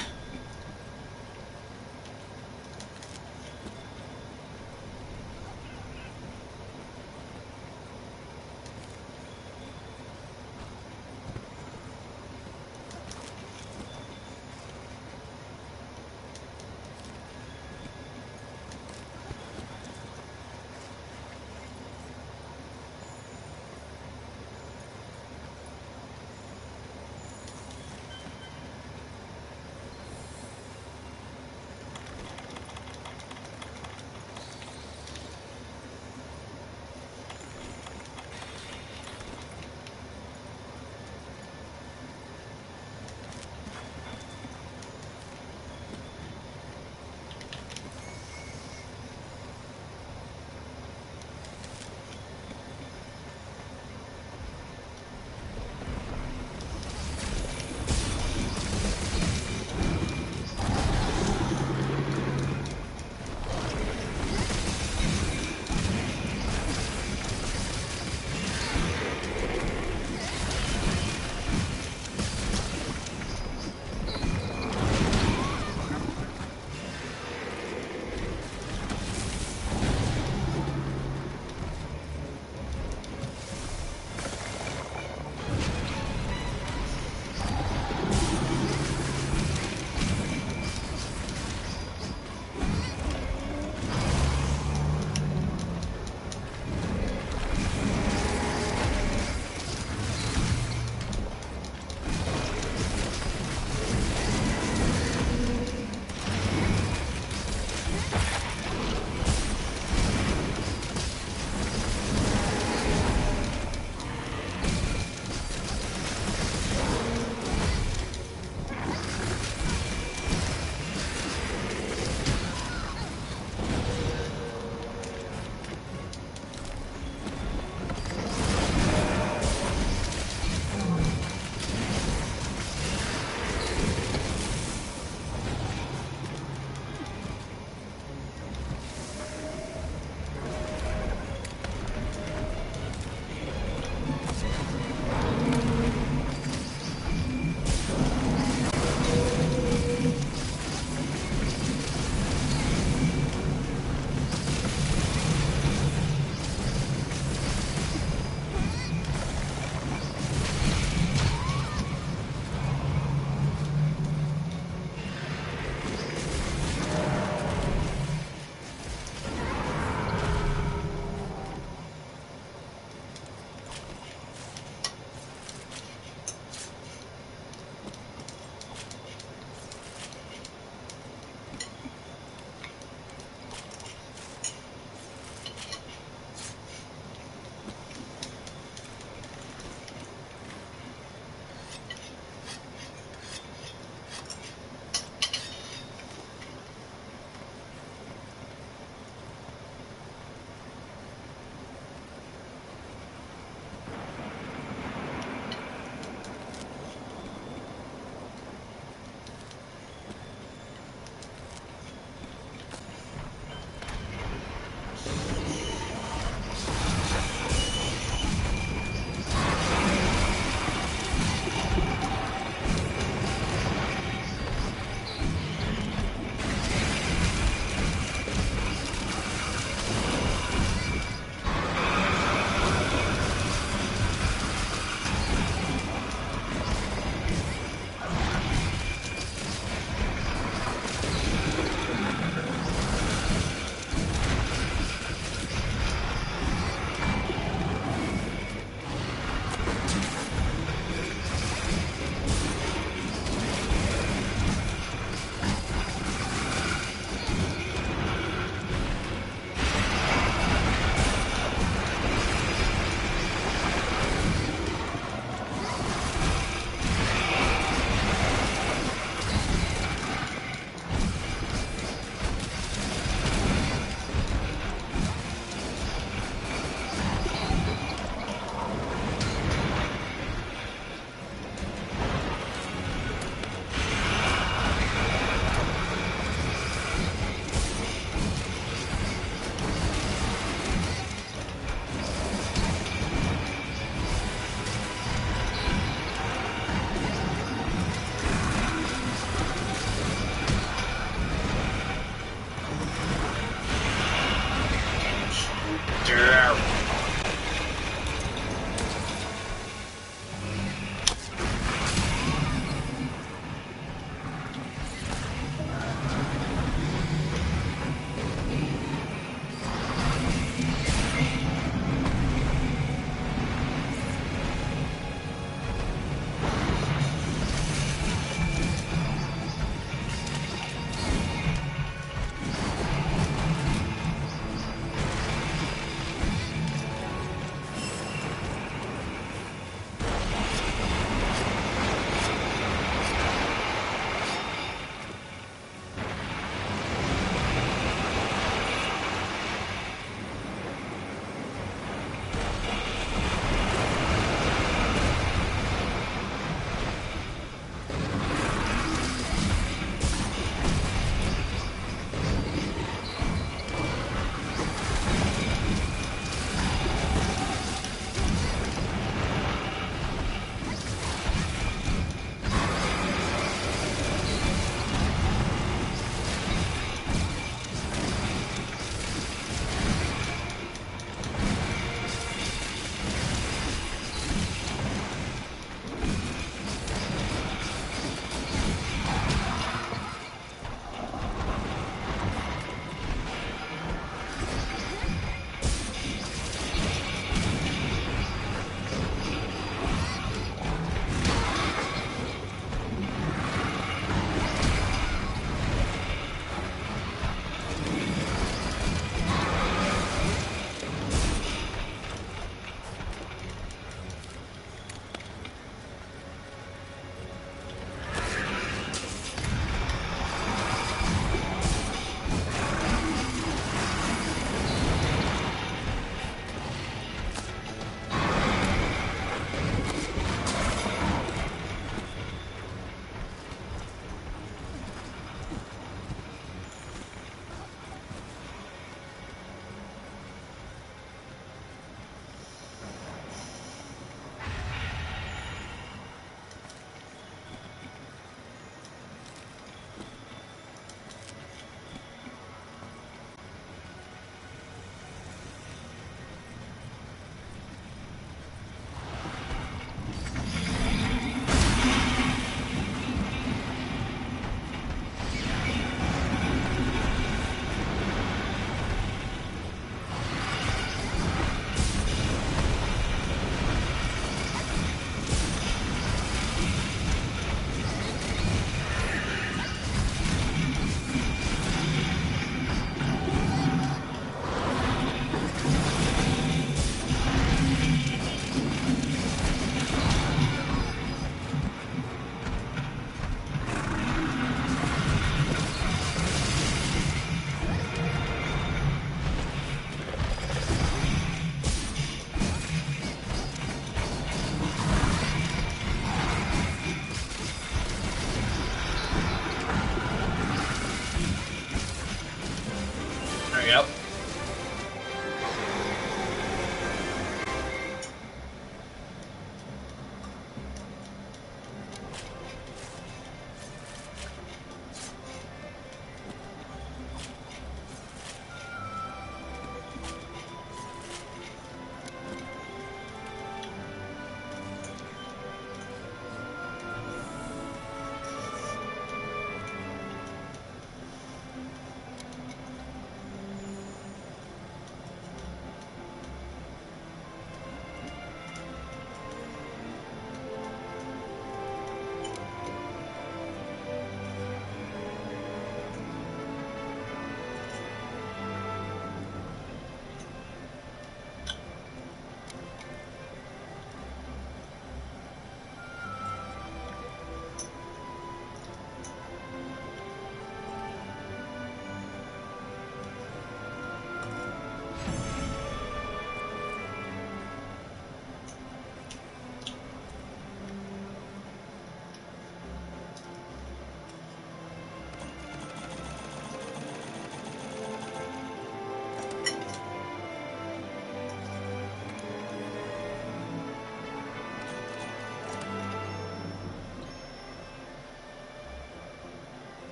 Yep.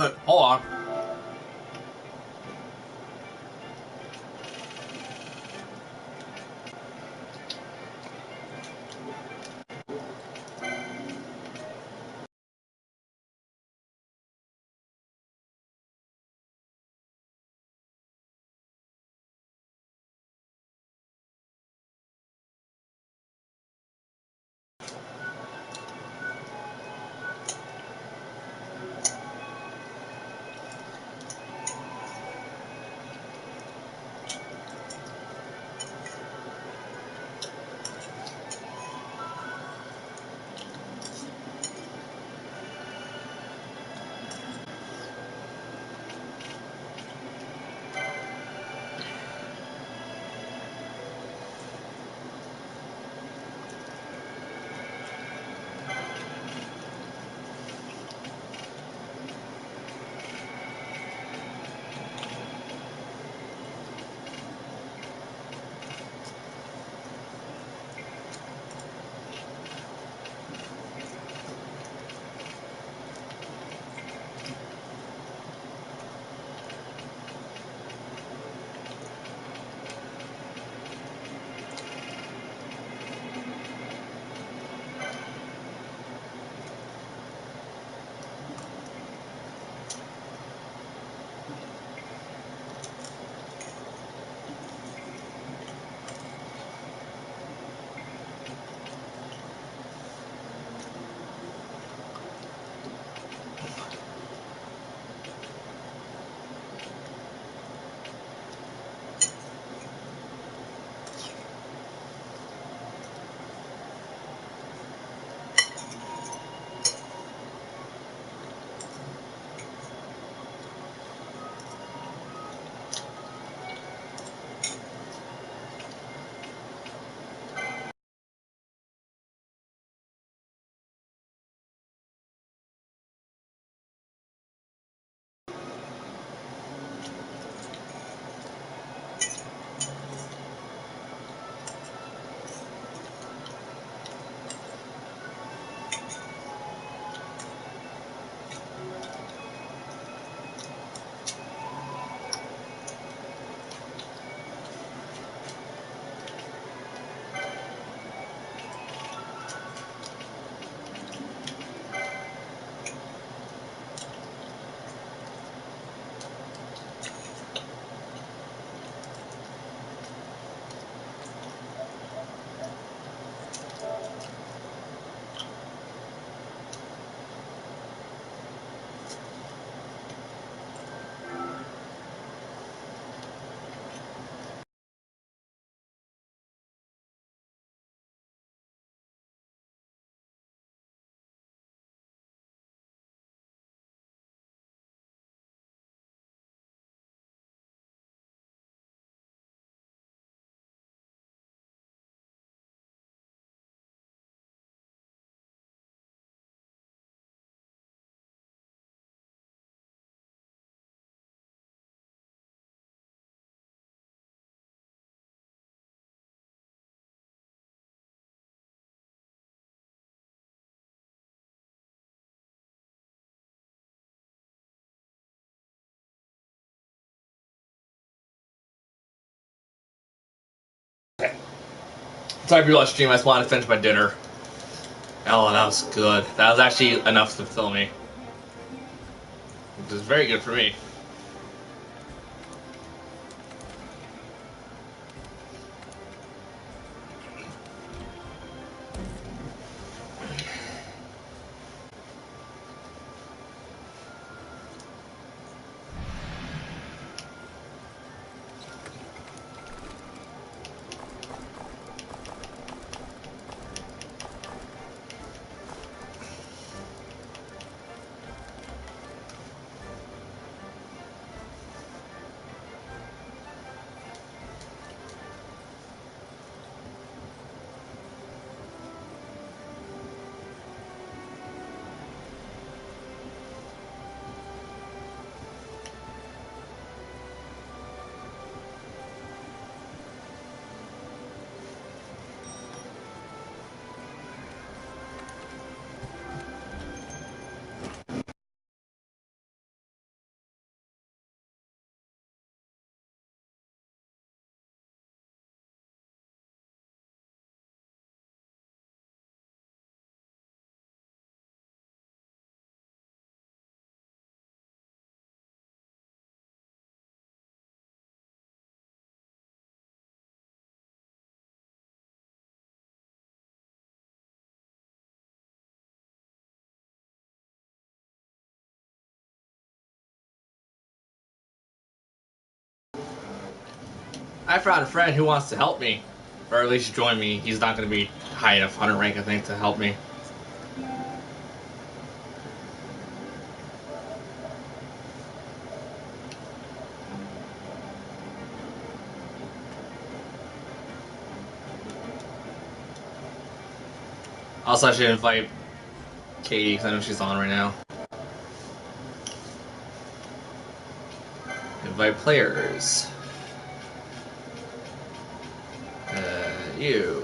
But hold on. Sorry for watching stream. I just wanted to finish my dinner. Oh, that was good. That was actually enough to fill me. Which is very good for me. I found a friend who wants to help me. Or at least join me. He's not going to be high enough 100 rank, I think, to help me. Also, I should invite Katie, because I know she's on right now. Invite players. You.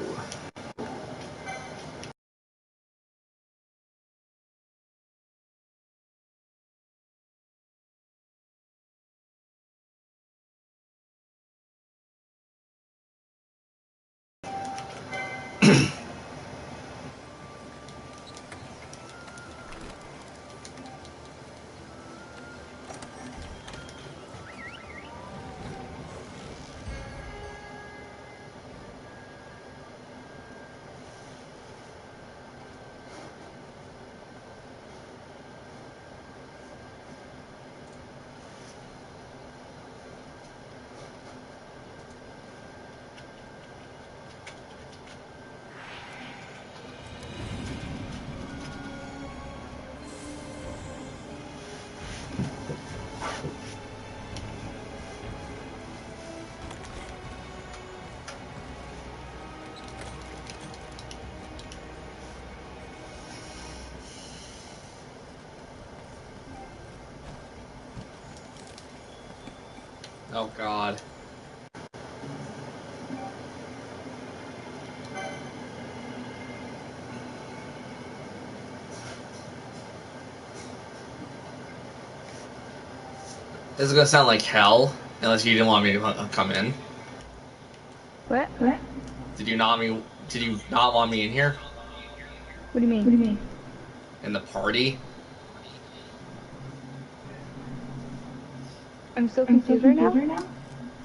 Oh god. This is gonna sound like hell, unless you didn't want me to come in. What? Did you not want me in here? What do you mean? In the party? I'm so confused right now.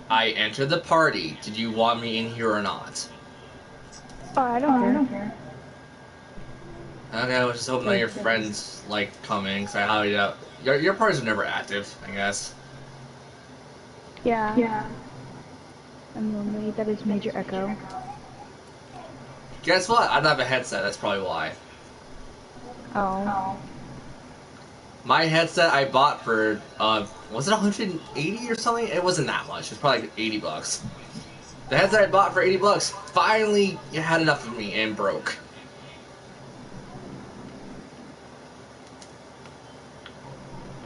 I entered the party. Did you want me in here or not? Oh, I don't care. Okay, I was just hoping that your friends like coming, because I highly doubt your parties are never active, I guess. Yeah. I'm lonely. That is major echo. Guess what? I don't have a headset, that's probably why. Oh. My headset I bought for, was it 180 or something? It wasn't that much. It was probably like 80 bucks. The headset I bought for 80 bucks finally had enough of me and broke.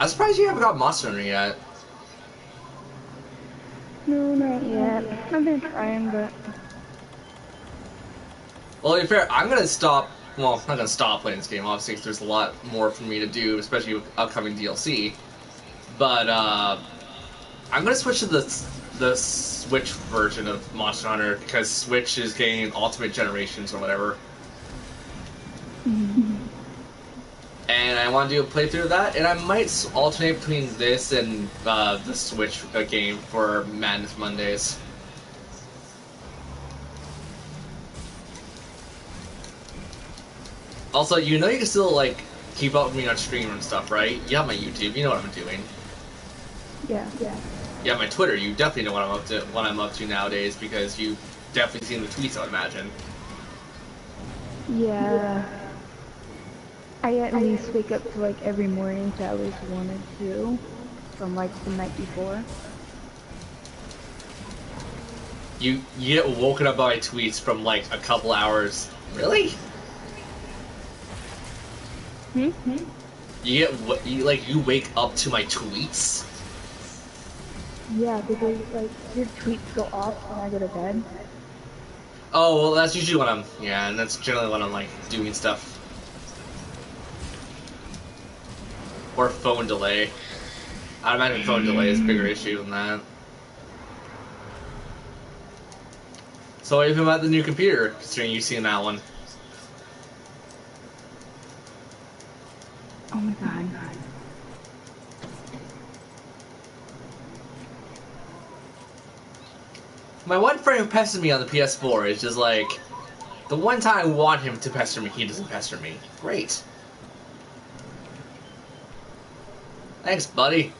I'm surprised you haven't got Monster Hunter yet. No, not yet. I've been trying, but... Well, to be fair, I'm gonna stop. Well, I'm not gonna stop playing this game, obviously, because there's a lot more for me to do, especially with upcoming DLC. But I'm gonna switch to the the Switch version of Monster Hunter because Switch is getting Ultimate Generations or whatever. Mhm. And I want to do a playthrough of that, and I might alternate between this and the Switch game for Madness Mondays. Also, you know you can still, like, keep up with me on stream and stuff, right? You have my YouTube, you know what I'm doing. Yeah. You have my Twitter, you definitely know what I'm up to nowadays, because you've definitely seen the tweets, I would imagine. Yeah. I at least wake up to like every morning to at least 1 or 2 from like the night before. You get woken up by tweets from, like, a couple hours. Really? Hmm? You wake up to my tweets? Yeah, because like your tweets go off when I go to bed. Oh, well, that's usually when and that's generally when I'm, like, doing stuff. Or phone delay. I'd imagine phone delay is a bigger issue than that. So what do you think about the new computer, considering you've seen that one? Oh my god. My one friend who pesters me on the PS4 is just like, the one time I want him to pester me, he doesn't pester me. Great. Thanks, buddy.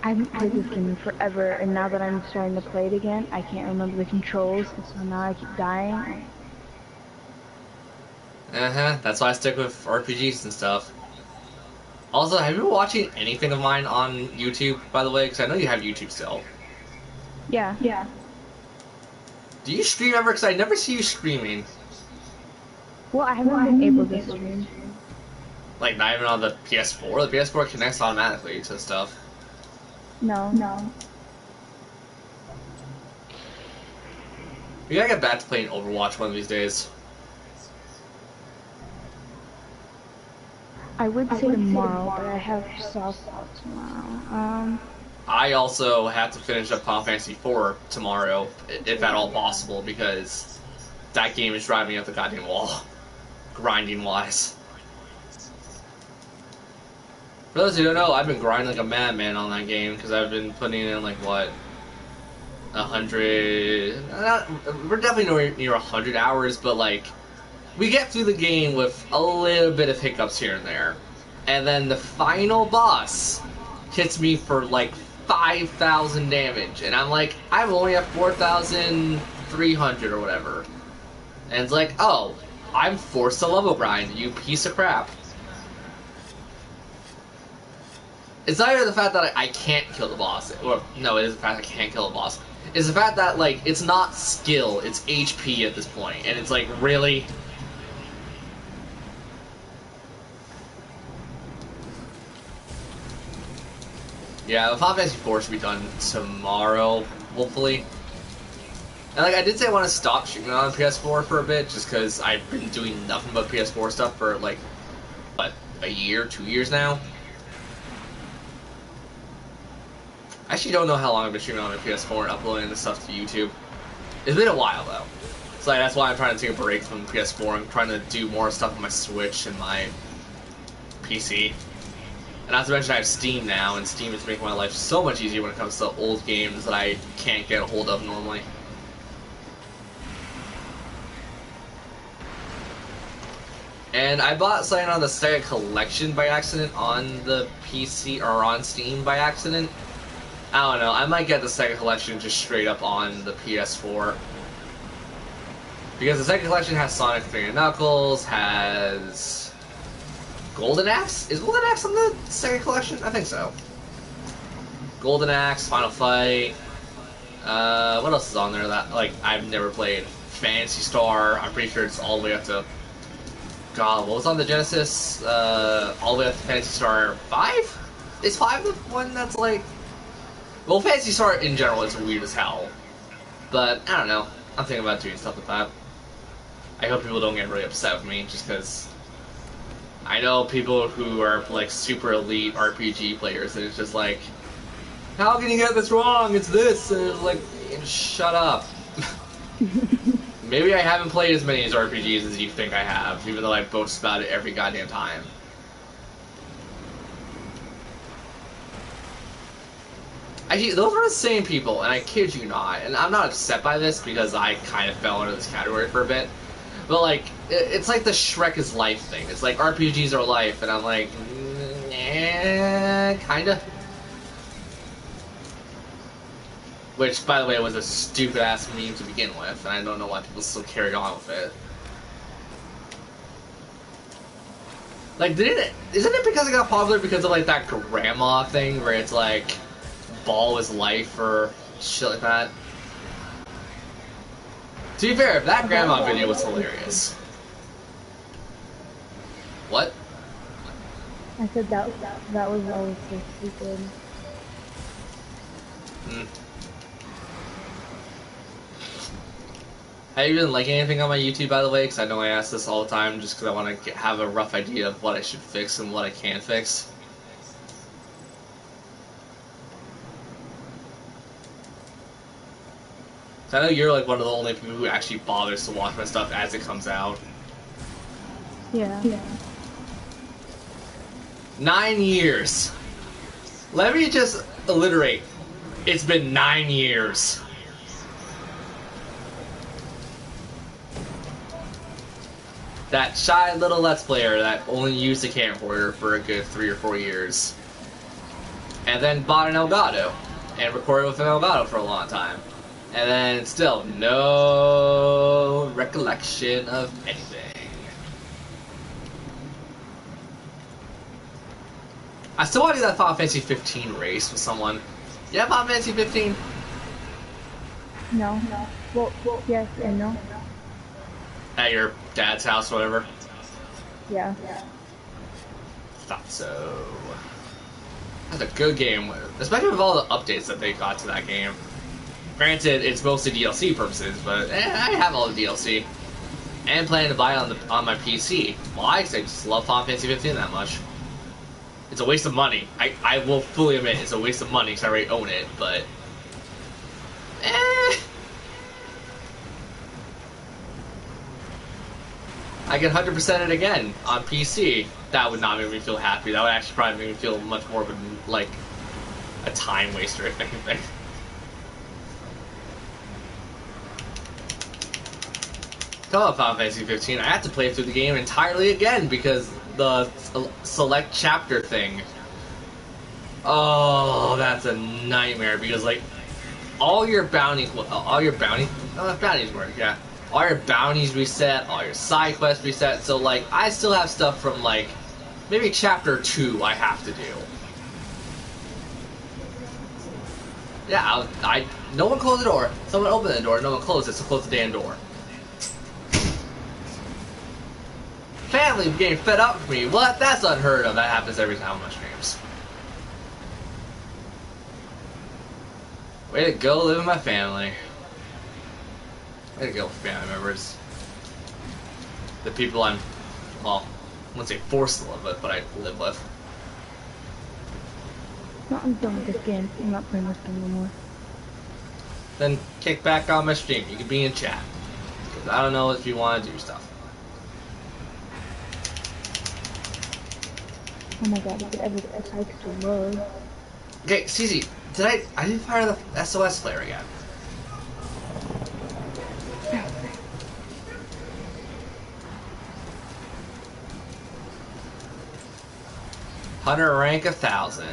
I haven't played this game forever, and now that I'm starting to play it again, I can't remember the controls, and so now I keep dying. That's why I stick with RPGs and stuff. Also, have you been watching anything of mine on YouTube, by the way? Because I know you have YouTube still. Yeah. Do you stream ever? Because I never see you streaming. Well, I haven't been able to stream. Like, not even on the PS4? The PS4 connects automatically to stuff. No. We gotta get back to playing Overwatch one of these days. I would say tomorrow, but I have softball tomorrow. I also have to finish up Final Fantasy IV tomorrow, if at all possible, because that game is driving me up the goddamn wall, grinding-wise. For those who don't know, I've been grinding like a madman on that game, because I've been putting in, like, what, 100... we're definitely nowhere near 100 hours, but, like, we get through the game with a little bit of hiccups here and there. And then the final boss hits me for, like, 5,000 damage. And I'm like, I'm only at 4,300 or whatever. And it's like, oh, I'm forced to level grind, you piece of crap. It's not even the fact that I can't kill the boss. Or, no, it is the fact I can't kill the boss. It's the fact that, like, it's not skill, it's HP at this point. And it's like, really? Yeah, the Final Fantasy IV should be done tomorrow, hopefully. And, like, I did say I want to stop streaming on PS4 for a bit, just because I've been doing nothing but PS4 stuff for, like, what, a year, 2 years now? I actually don't know how long I've been streaming on my PS4 and uploading this stuff to YouTube. It's been a while, though. So like, that's why I'm trying to take a break from PS4. I'm trying to do more stuff on my Switch and my PC. And not to mention I have Steam now, and Steam is making my life so much easier when it comes to old games that I can't get a hold of normally. And I bought something on the Sega Collection by accident on the PC, or on Steam by accident. I don't know, I might get the Sega Collection just straight up on the PS4. Because the Sega Collection has Sonic 3 and Knuckles, has Golden Axe? Is Golden Axe on the Sega Collection? I think so. Golden Axe, Final Fight. What else is on there that, like, I've never played? Phantasy Star, I'm pretty sure it's all the way up to... God, what was on the Genesis? All the way up to Phantasy Star 5? Is 5 the one that's, like... Well, Phantasy Star in general is weird as hell. But, I don't know. I'm thinking about doing stuff with that. I hope people don't get really upset with me, just because I know people who are like super elite RPG players, and it's just like, how can you get this wrong? It's this, and it's like, shut up. Maybe I haven't played as many RPGs as you think I have, even though I boast about it every goddamn time. Actually, those are the same people, and I kid you not. And I'm not upset by this because I kind of fell into this category for a bit. But like, it's like the Shrek is life thing. It's like RPGs are life, and I'm like, kinda. Which, by the way, was a stupid ass meme to begin with, and I don't know why people still carry on with it. Like, isn't it because it got popular because of like that grandma thing where it's like, ball is life or shit like that? To be fair, that grandma video was hilarious. What? I said that was always so stupid. Have you been liking anything on my YouTube, by the way? Because I know I ask this all the time just because I want to have a rough idea of what I should fix and what I can fix. I know you're like one of the only people who actually bothers to watch my stuff as it comes out. Yeah. 9 years. Let me just alliterate. It's been 9 years. That shy little Let's Player that only used a camcorder for a good 3 or 4 years. And then bought an Elgato. And recorded with an Elgato for a long time. And then still, no recollection of anything. I still want to do that Final Fantasy 15 race with someone. Yeah, Final Fantasy 15? No. Well, yes and no. At your dad's house or whatever? Yeah. Thought so. That's a good game, especially with all the updates that they got to that game. Granted, it's mostly DLC purposes, but I have all the DLC. And plan to buy it on my PC. Why? Because I just love Final Fantasy 15 that much. It's a waste of money. I will fully admit it's a waste of money because I already own it, but... I can 100% it again on PC. That would not make me feel happy. That would actually probably make me feel much more of a, like, a time waster, if anything. Talking about Final Fantasy 15, I had to play through the game entirely again because the select chapter thing. Oh, that's a nightmare because like all your bounties work, yeah. All your bounties reset, all your side quests reset. So like, I still have stuff from like maybe chapter 2 I have to do. Yeah, no one closed the door. Someone opened the door. No one closed it. So close the damn door. Family getting fed up with me. What? That's unheard of. That happens every time on my streams. Way to go, live with my family. Way to go, family members. The people I'm, well, I wouldn't say forced to live with, but I live with. No, I'm done with this game. I'm not playing this game anymore. Then kick back on my stream. You can be in chat. Because I don't know if you want to do stuff. Oh my god, if it ever decides to load. Okay, CZ, I didn't fire the SOS player again. Hunter rank 1000.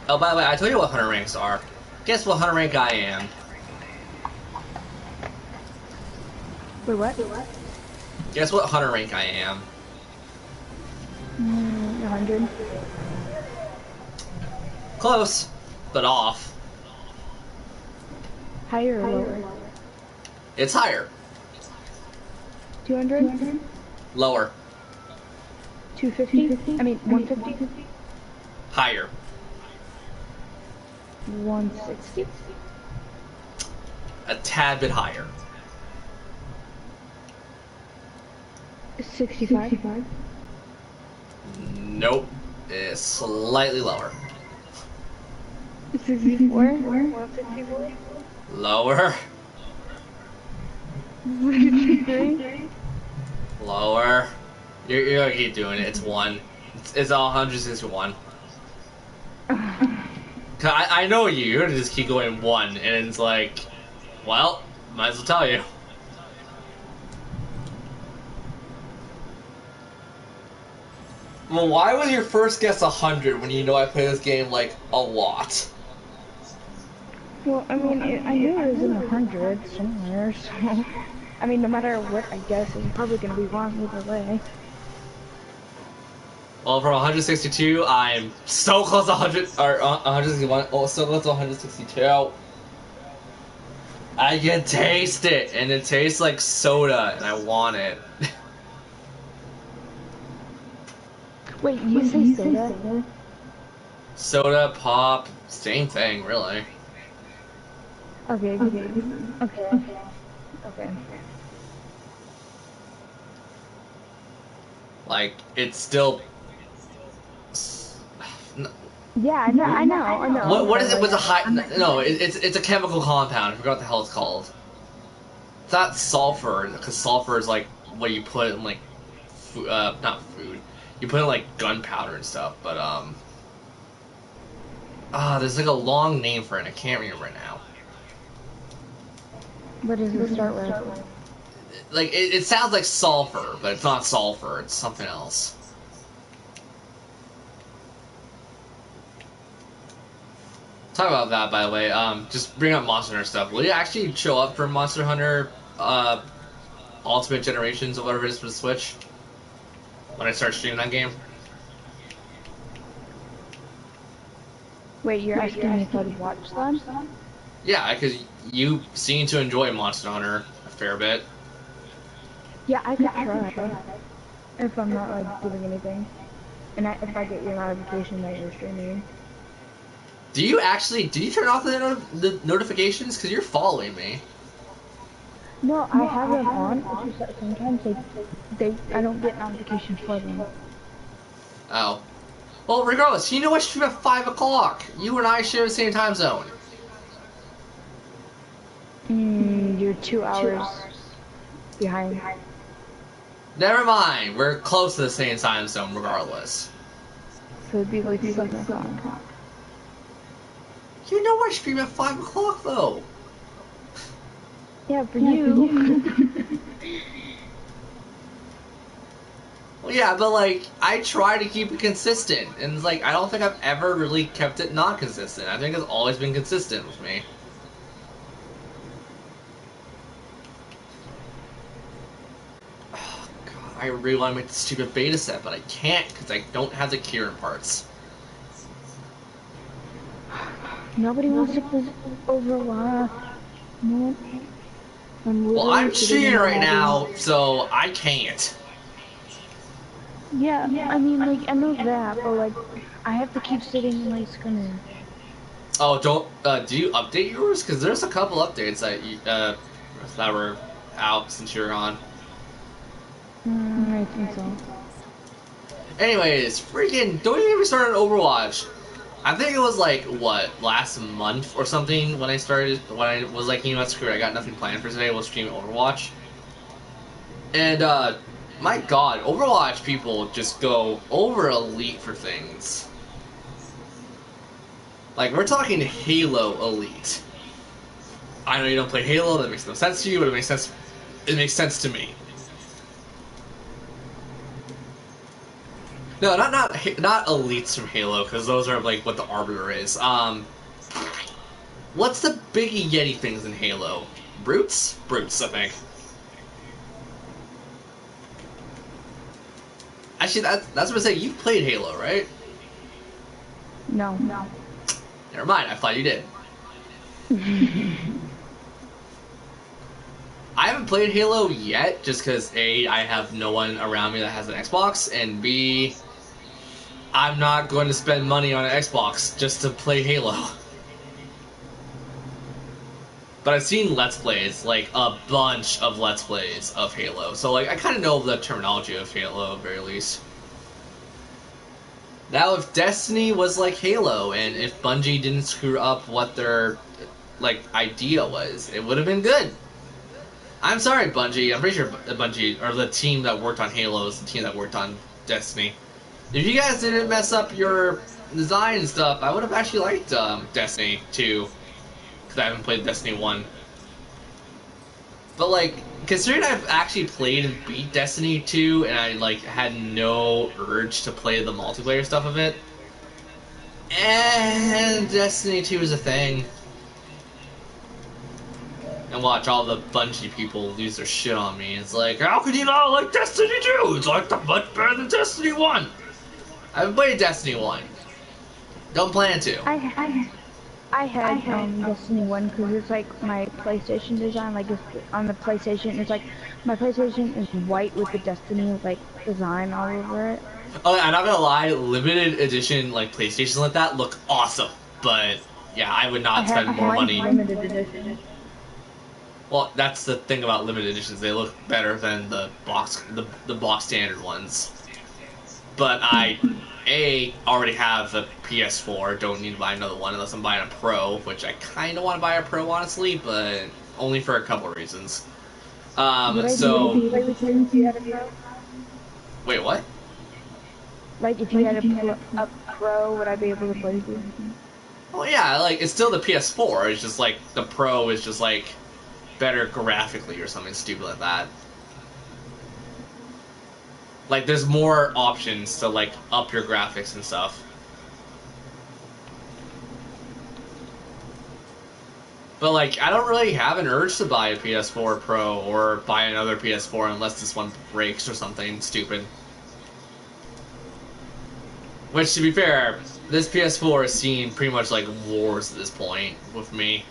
Oh, by the way, I told you what hunter ranks are. Guess what hunter rank I am? Wait, what? Guess what hunter rank I am? 100. Close, but off. Higher or lower? It's higher. 200? Lower. 250? I mean, 150? Higher. 160? A tad bit higher. 65? Nope. It's slightly lower. 64? 164? Lower. 63? Lower. You're gonna keep doing it. It's 1. It's 161. I know you. You're gonna just keep going 1, and it's like, well, might as well tell you. Well, why was your first guess 100 when you know I play this game like a lot? Well, I mean, I knew it was in the hundreds somewhere, so... I mean, no matter what I guess, it's probably gonna be wrong either way. Well, from 162, I'm so close to 100, or 161, oh, so close to 162. I can taste it, and it tastes like soda, and I want it. Wait, you say soda? Soda, pop, same thing, really. Okay. Like, it's still... Yeah, I know. What is it with the high... No, it's a chemical compound. I forgot what the hell it's called. It's not sulfur, because sulfur is like what you put in, like, not food. You put in, like, gunpowder and stuff, but, there's, like, a long name for it, I can't remember it now. What does it start with? Like, it sounds like sulfur, but it's not sulfur, it's something else. Talk about that, by the way, just bring up Monster Hunter stuff. Will you actually show up for Monster Hunter, Ultimate Generations, or whatever it is for the Switch? When I start streaming that game? Wait, you're asking me if I'd watch them? Yeah, because you seem to enjoy Monster Hunter a fair bit. Yeah, I could try. If I'm not, like, doing anything. And if I get your notification that you're streaming. Do you turn off the notifications? Because you're following me. No, I have them on. It's just that sometimes I don't get notifications for them. Oh. Well, regardless, you know I stream at 5 o'clock. You and I share the same time zone. You're 2 hours behind. Never mind, we're close to the same time zone regardless. So it'd be like 7 o'clock. You know I stream at 5 o'clock though. Yeah, for you. Well, yeah, but like, I try to keep it consistent, and it's like, I don't think I've ever really kept it not consistent. I think it's always been consistent with me. Oh, God, I really want to make the stupid beta set, but I can't, because I don't have the Kieran parts. Nobody wants to play Overwatch. No. Well, I'm cheating right now, so I can't. Yeah, I mean, like, I know that, but, like, I have to keep sitting in my screen. Oh, do you update yours? Because there's a couple updates that were out since you were on. I think so. Anyways, freaking, don't even get me started on Overwatch. I think it was like, what, last month or something when I was like, you know what, screw it, I got nothing planned for today, we'll stream Overwatch. And, my god, Overwatch people just go over elite for things. Like, we're talking Halo elite. I know you don't play Halo, that makes no sense to you, but it makes sense to me. No, not elites from Halo, because those are like what the Arbiter is. What's the biggie Yeti things in Halo? Brutes? Brutes, I think. Actually, that's what I say. You played Halo, right? No. Never mind. I thought you did. I haven't played Halo yet, just because A, I have no one around me that has an Xbox, and B, I'm not going to spend money on an Xbox just to play Halo. but I've seen Let's Plays, like a bunch of Let's Plays of Halo. So like I kind of know the terminology of Halo at the very least. Now, if Destiny was like Halo, and if Bungie didn't screw up what their like idea was, it would have been good. I'm sorry, Bungie. I'm pretty sure Bungie, or the team that worked on Halo, is the team that worked on Destiny. If you guys didn't mess up your design and stuff, I would have actually liked Destiny 2, because I haven't played Destiny 1. But like, considering I've actually played and beat Destiny 2, and I like had no urge to play the multiplayer stuff of it, and Destiny 2 is a thing. And watch all the Bungie people lose their shit on me. It's like, how could you not like Destiny 2? It's like much better than Destiny 1. I haven't played Destiny 1. Don't plan to. I had Destiny 1 because it's like my PlayStation design. Like it's on the PlayStation, it's like my PlayStation is white with the Destiny like design all over it. Oh, I'm not gonna lie, limited edition like PlayStations like that look awesome. But yeah, I would not spend more money. Limited edition. Well, that's the thing about limited editions. They look better than the box standard ones. But I, already have a PS4. Don't need to buy another one unless I'm buying a Pro, which I kind of want to buy a Pro, honestly, but only for a couple of reasons. So... Wait, what? Like, if you had a Pro, would I be able to play with you? Well, yeah, like, it's still the PS4. It's just, like, the Pro is just, like, better graphically or something stupid like that. Like, there's more options to, like, up your graphics and stuff. But, like, I don't really have an urge to buy a PS4 Pro or buy another PS4 unless this one breaks or something stupid. Which, to be fair, this PS4 has seen pretty much, like, wars at this point with me.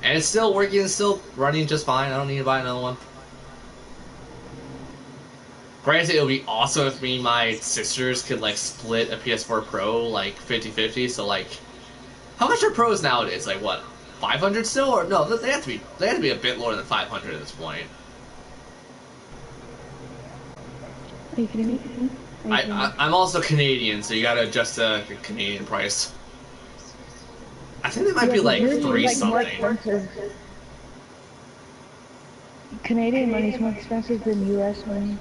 And it's still working, it's still running just fine. I don't need to buy another one. Granted, it would be awesome if me and my sisters could, like, split a PS4 Pro, like, 50-50, so, like... How much are Pros nowadays? Like, what, 500 still? Or, no, they have to be a bit lower than 500 at this point. Are you kidding me? I'm also Canadian, so you gotta adjust the Canadian price. I think they might be like three something. Canadian money is more expensive than U.S. money.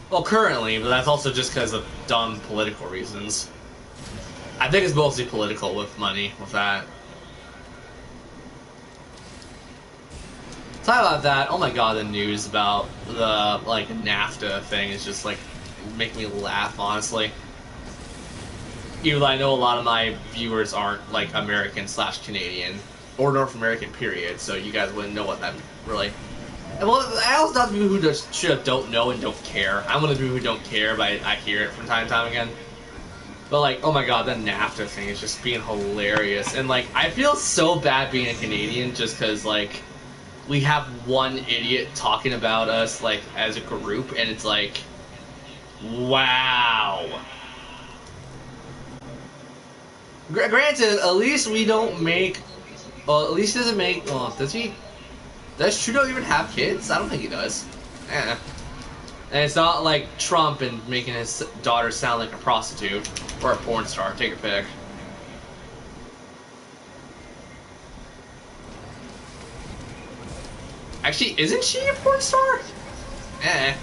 Well, currently, but that's also just because of dumb political reasons. I think it's mostly political with money, with that. Talk about that. Oh my god, the news about the, like, NAFTA thing is just, like, making me laugh, honestly. Even though I know a lot of my viewers aren't, like, American/Canadian, or North American, period, so you guys wouldn't know what that really... Well, I also know people who just don't know and don't care. I'm one of the people who don't care, but I hear it from time to time again. But, like, oh my god, that NAFTA thing is just being hilarious. And, like, I feel so bad being a Canadian just because, like, we have one idiot talking about us, like, as a group, and it's like, wow. Granted, at least we don't make... Well, at least he doesn't make... Well, does he? Does Trudeau even have kids? I don't think he does. Eh. And it's not like Trump and making his daughter sound like a prostitute. Or a porn star. Take your pick. Actually, isn't she a porn star? Eh.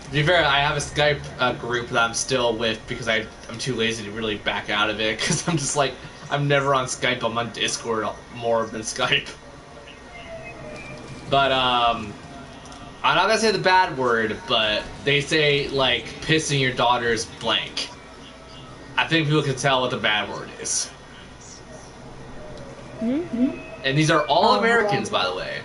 To be fair, I have a Skype group that I'm still with because I'm too lazy to really back out of it because I'm just like, I'm never on Skype, I'm on Discord more than Skype. But, I'm not gonna say the bad word, but they say, like, pissing your daughter's blank. I think people can tell what the bad word is. Mm-hmm. And these are all Americans, by the way.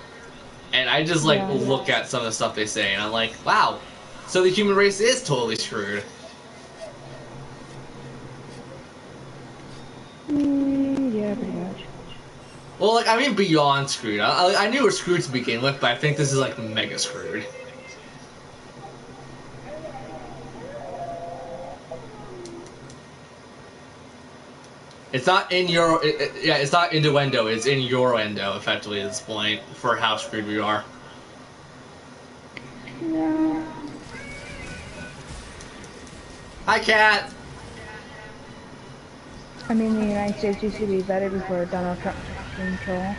And I just, like, look at some of the stuff they say, and I'm like, wow. So the human race is totally screwed. Yeah, pretty much. Well, like, I mean beyond screwed. I knew we were screwed to begin with, but I think this is, like, mega screwed. It's not in your. Yeah, it's not innuendo. It's in your endo, effectively, at this point, for how screwed we are. No. Hi, cat. I mean, the United States used to be better before Donald Trump took control.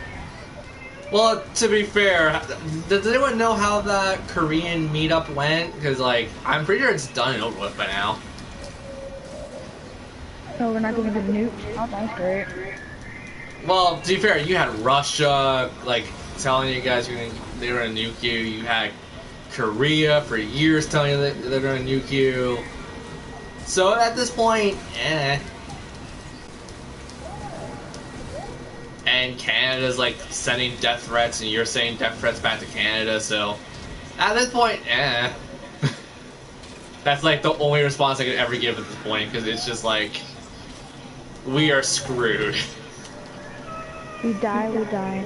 Well, to be fair, does anyone know how the Korean meetup went? Because, like, I'm pretty sure it's done and over with by now. Oh, we're not gonna get a nuke? Oh, that's great. Well, to be fair, you had Russia, like, telling you guys they were gonna nuke you. You had Korea for years telling you that they're gonna nuke you. So at this point, And Canada's like sending death threats, and you're saying death threats back to Canada. So at this point, That's like the only response I could ever give at this point, because it's just like we are screwed. We die, we die.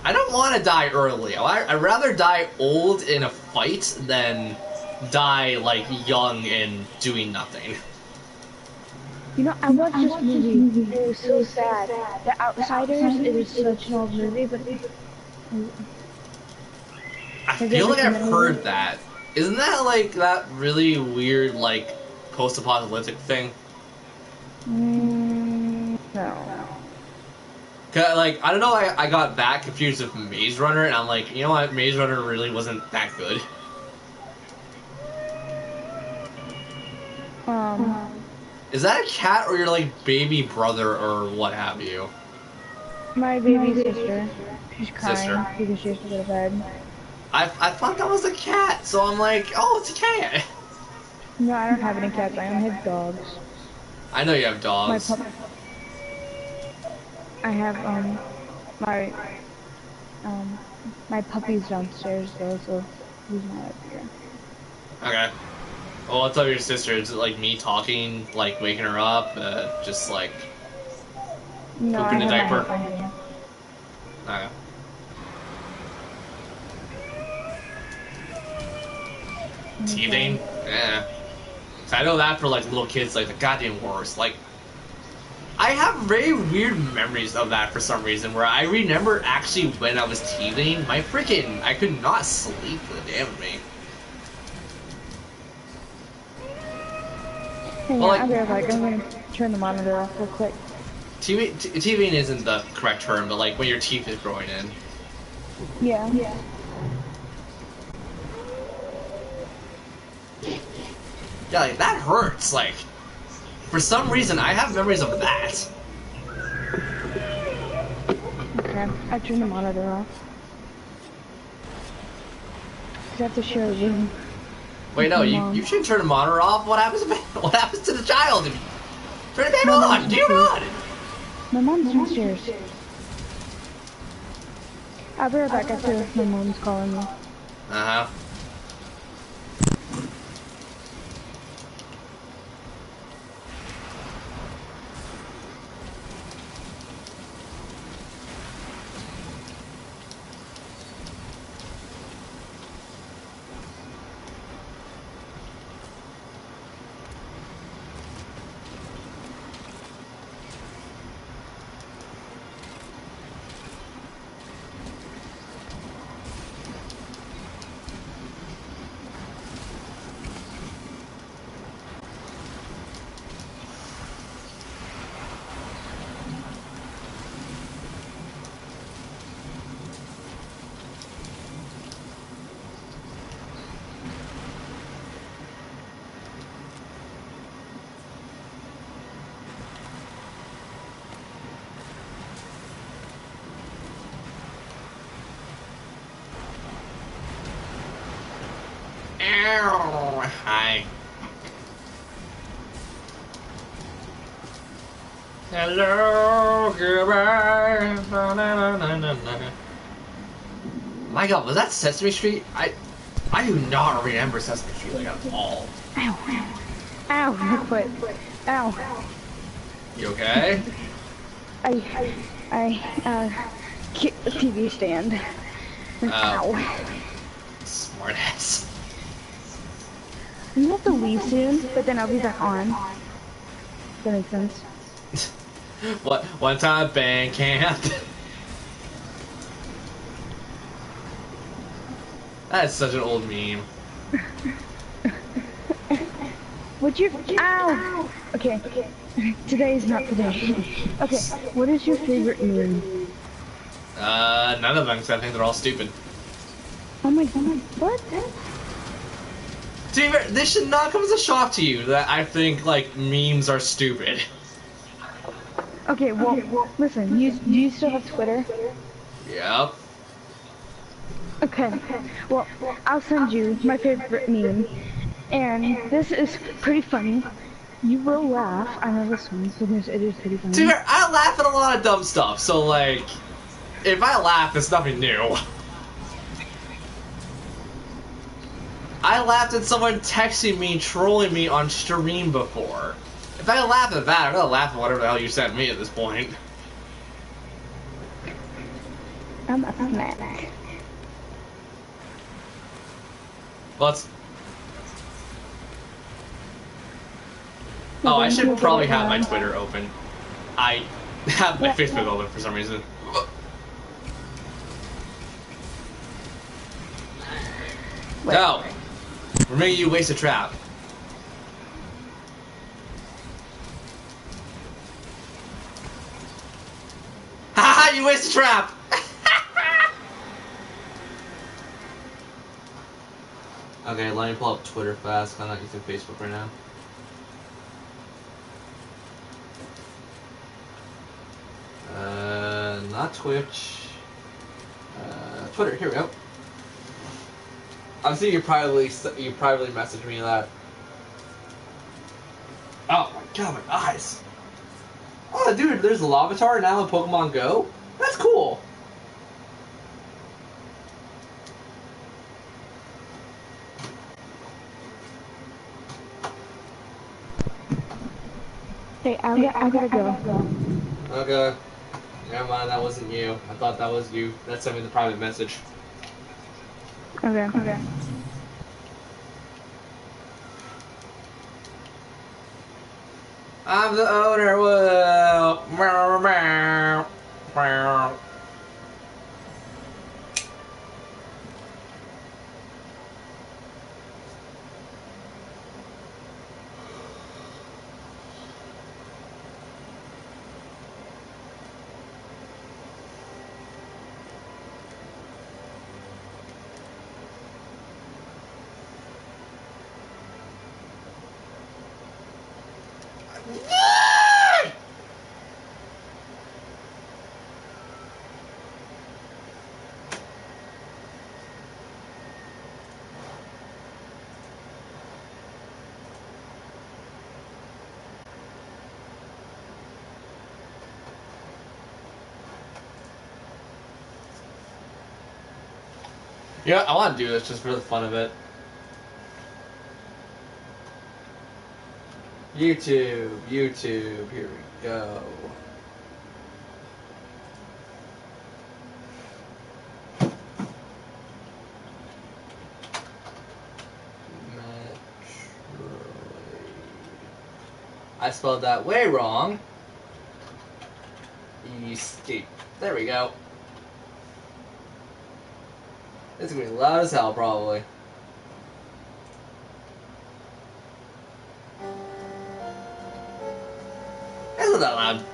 I don't want to die early. I'd rather die old in a fight than die like young and doing nothing. You know, I watched this movie. It was so sad. The Outsiders. It was such an old movie, but I feel like I've heard that. Isn't that like that really weird like post-apocalyptic thing? No. Cause, like, I don't know, I got that confused with Maze Runner, and I'm like, you know what, Maze Runner really wasn't that good. Is that a cat or your, like, baby brother or what have you? My baby sister. She's crying because she has to go to bed. I thought that was a cat, so I'm like, oh, it's a cat. No, I don't have any cats, I only have dogs. I know you have dogs. I have, my puppy's downstairs though, so he's not up here. Okay. Well, what's up with your sister? Is it like me talking, like waking her up, just like pooping a diaper? Okay. Teething? Yeah. I know that for like little kids, like the goddamn worst. Like, I have very weird memories of that for some reason, where I remember actually when I was teething, I could not sleep for the damn of me. Hey, well, I'm gonna turn the monitor off real quick. Teething isn't the correct term, but like when your teeth is growing in. Yeah. Yeah, like, that hurts, like, for some reason, I have memories of that. Okay, I turned the monitor off. I have to share a room. Wait, no, you shouldn't turn the monitor off. What happens to the child if you turn it back on? Dear God! My mom's downstairs. I'll be right back after my mom's calling me. Uh-huh. Hi. Hello, goodbye. Na, na, na, na, na. My God, was that Sesame Street? I do not remember Sesame Street like at all. Ow, ow. Ow, my foot. Ow. You okay? I kicked the TV stand. Ow. Smart ass. You have to leave soon, but then I'll be back on. Does that make sense? What? One time band camp. That's such an old meme. What's your ow? Okay. Today is not today. Okay. What is your favorite meme? None of them, because I think they're all stupid. Oh my god. What? To be fair, this should not come as a shock to you that I think, like, memes are stupid. Okay, well, listen, do you still have Twitter? Yep. Okay, well, I'll send you my favorite meme, and this is pretty funny. You will laugh. I know this one because it is pretty To be funny. fair, I laugh at a lot of dumb stuff, so, like, if I laugh, it's nothing new. I laughed at someone texting me, trolling me on stream before. If I laugh at that, I'm gonna laugh at whatever the hell you sent me at this point. I'm a snack. Let's... Oh, I should probably have my Twitter open. I have my Facebook open for some reason. No! We're making you waste a trap. Haha, you waste a trap! Okay, let me pull up Twitter fast. I'm not using Facebook right now. Not Twitch. Twitter, here we go. I'm seeing you privately messaged me that. Oh my god, my eyes! Oh, dude, there's Lavatar now in Pokemon Go? That's cool! Hey, I gotta go. Okay. Never mind, that wasn't you. I thought that was you. That sent me the private message. Okay. I'm the owner, whoa! Yeah, I want to do this just for the fun of it. YouTube, here we go. Metroid. I spelled that way wrong. Escape. There we go. It's gonna be loud as hell, probably. It's not that loud.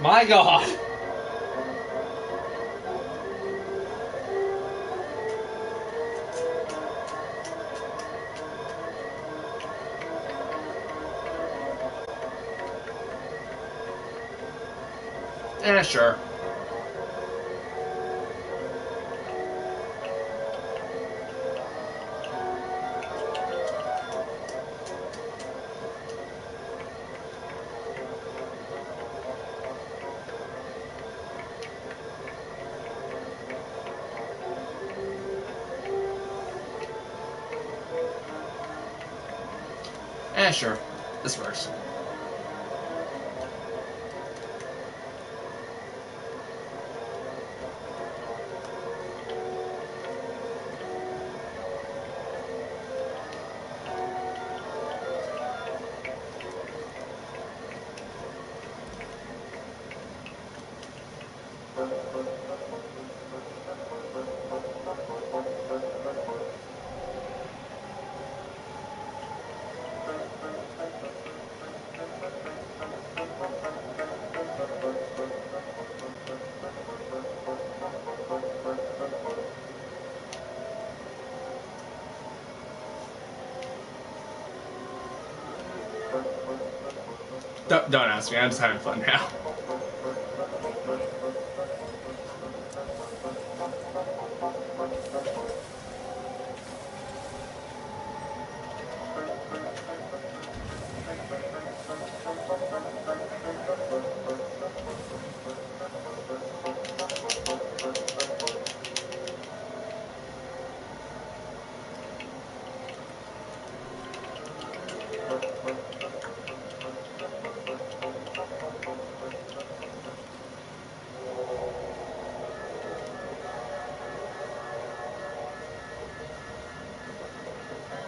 My God. Sure. Sure. This works. Don't ask me. I'm just having fun now.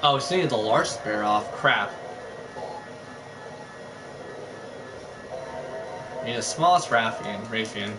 Oh, we still need the large spare off. Crap. We need the smallest Raytheon.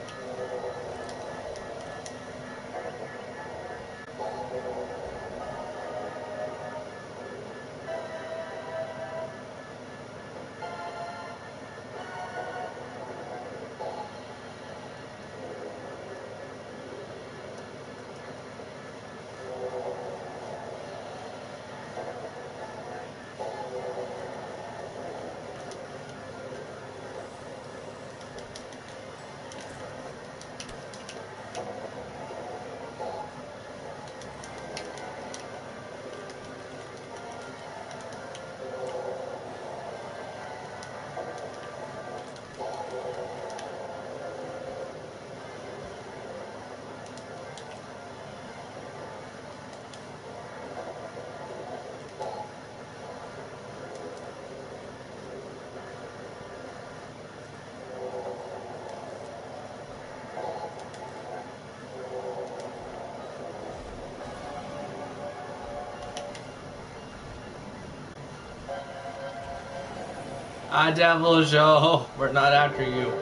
Devil Joe, we're not after you.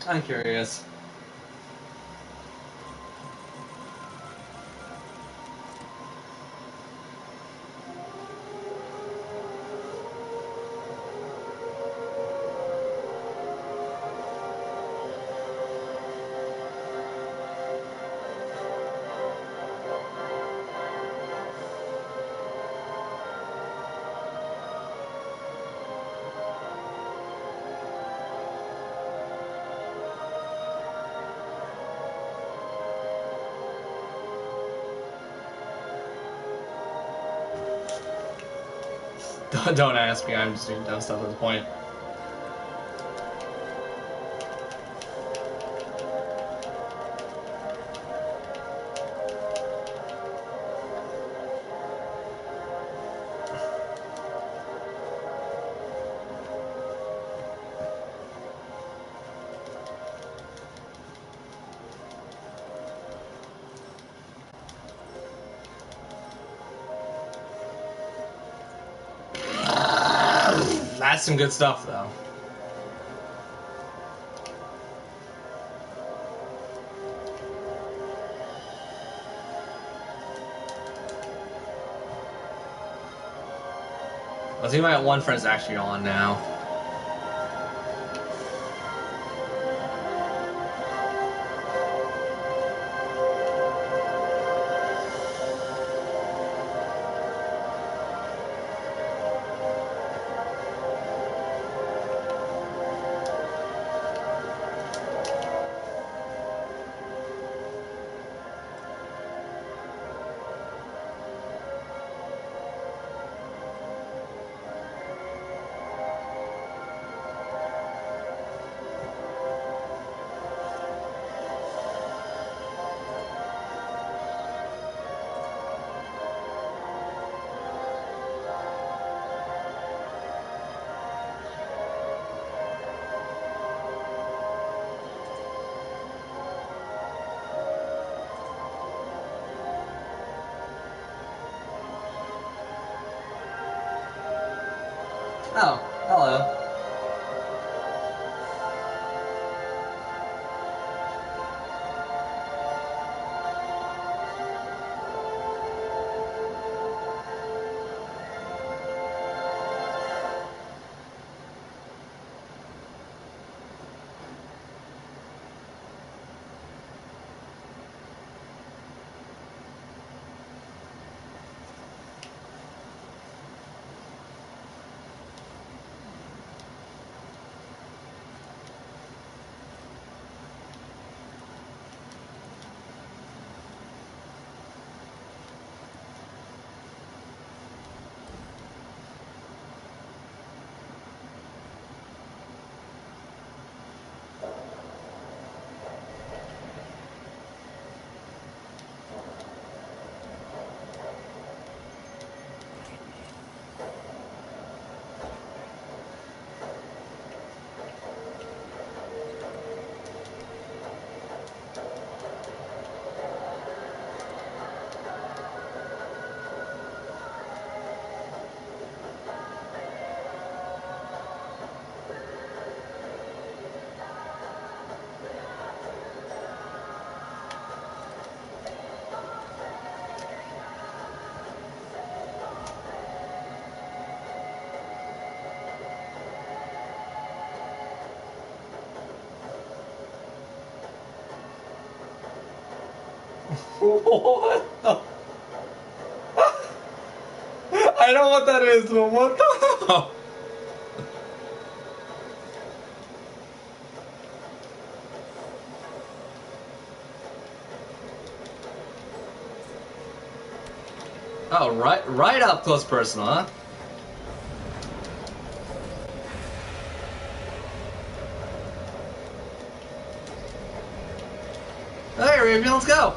I'm curious. Don't ask me, I'm just doing dumb stuff at this point. That's some good stuff, though. Let's see if my one friend's actually on now. Oh, hello. What the? I know what that is, but what the? Oh, right up close personal, huh? Hey, Ruby, let's go.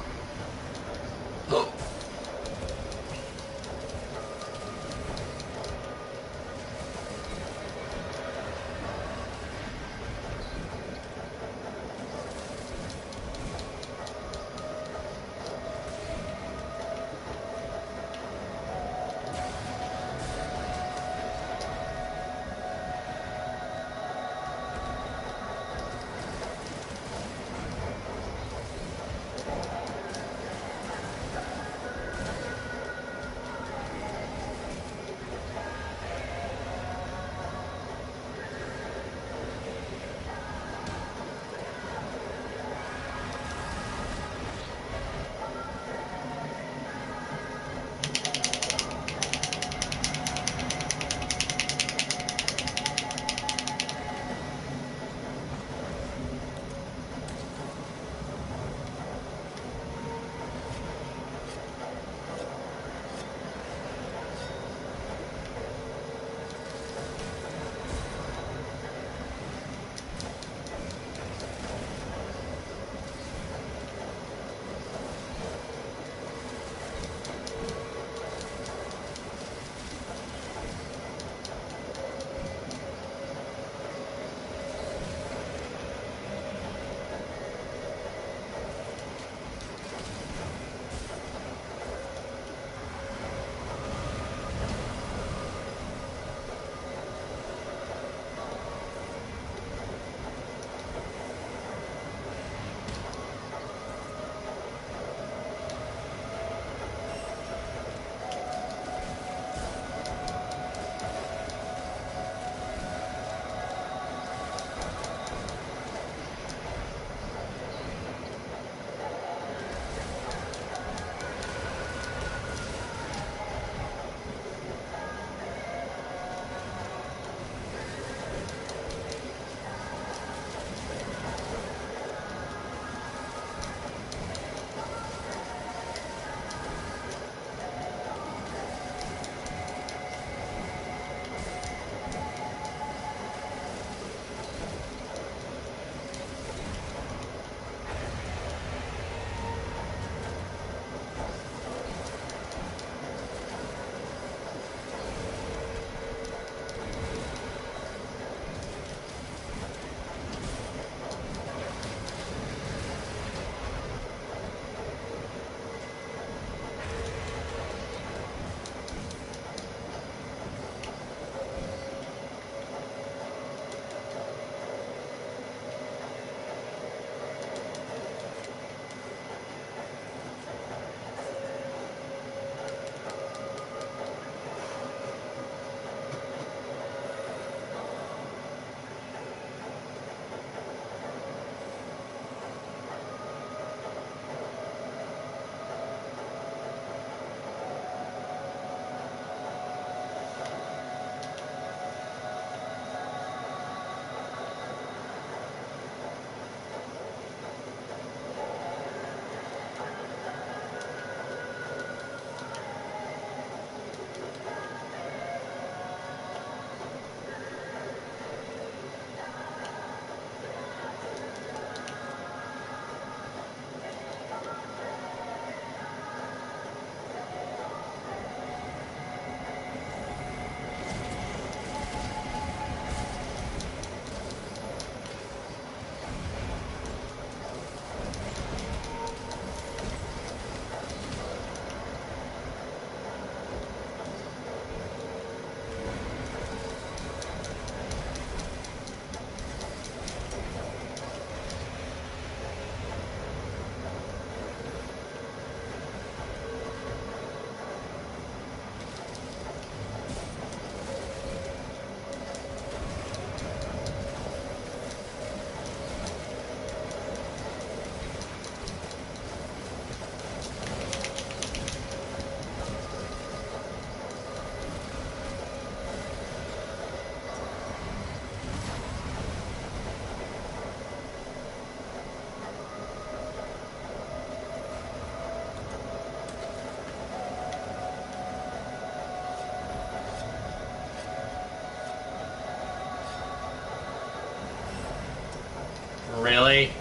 Really?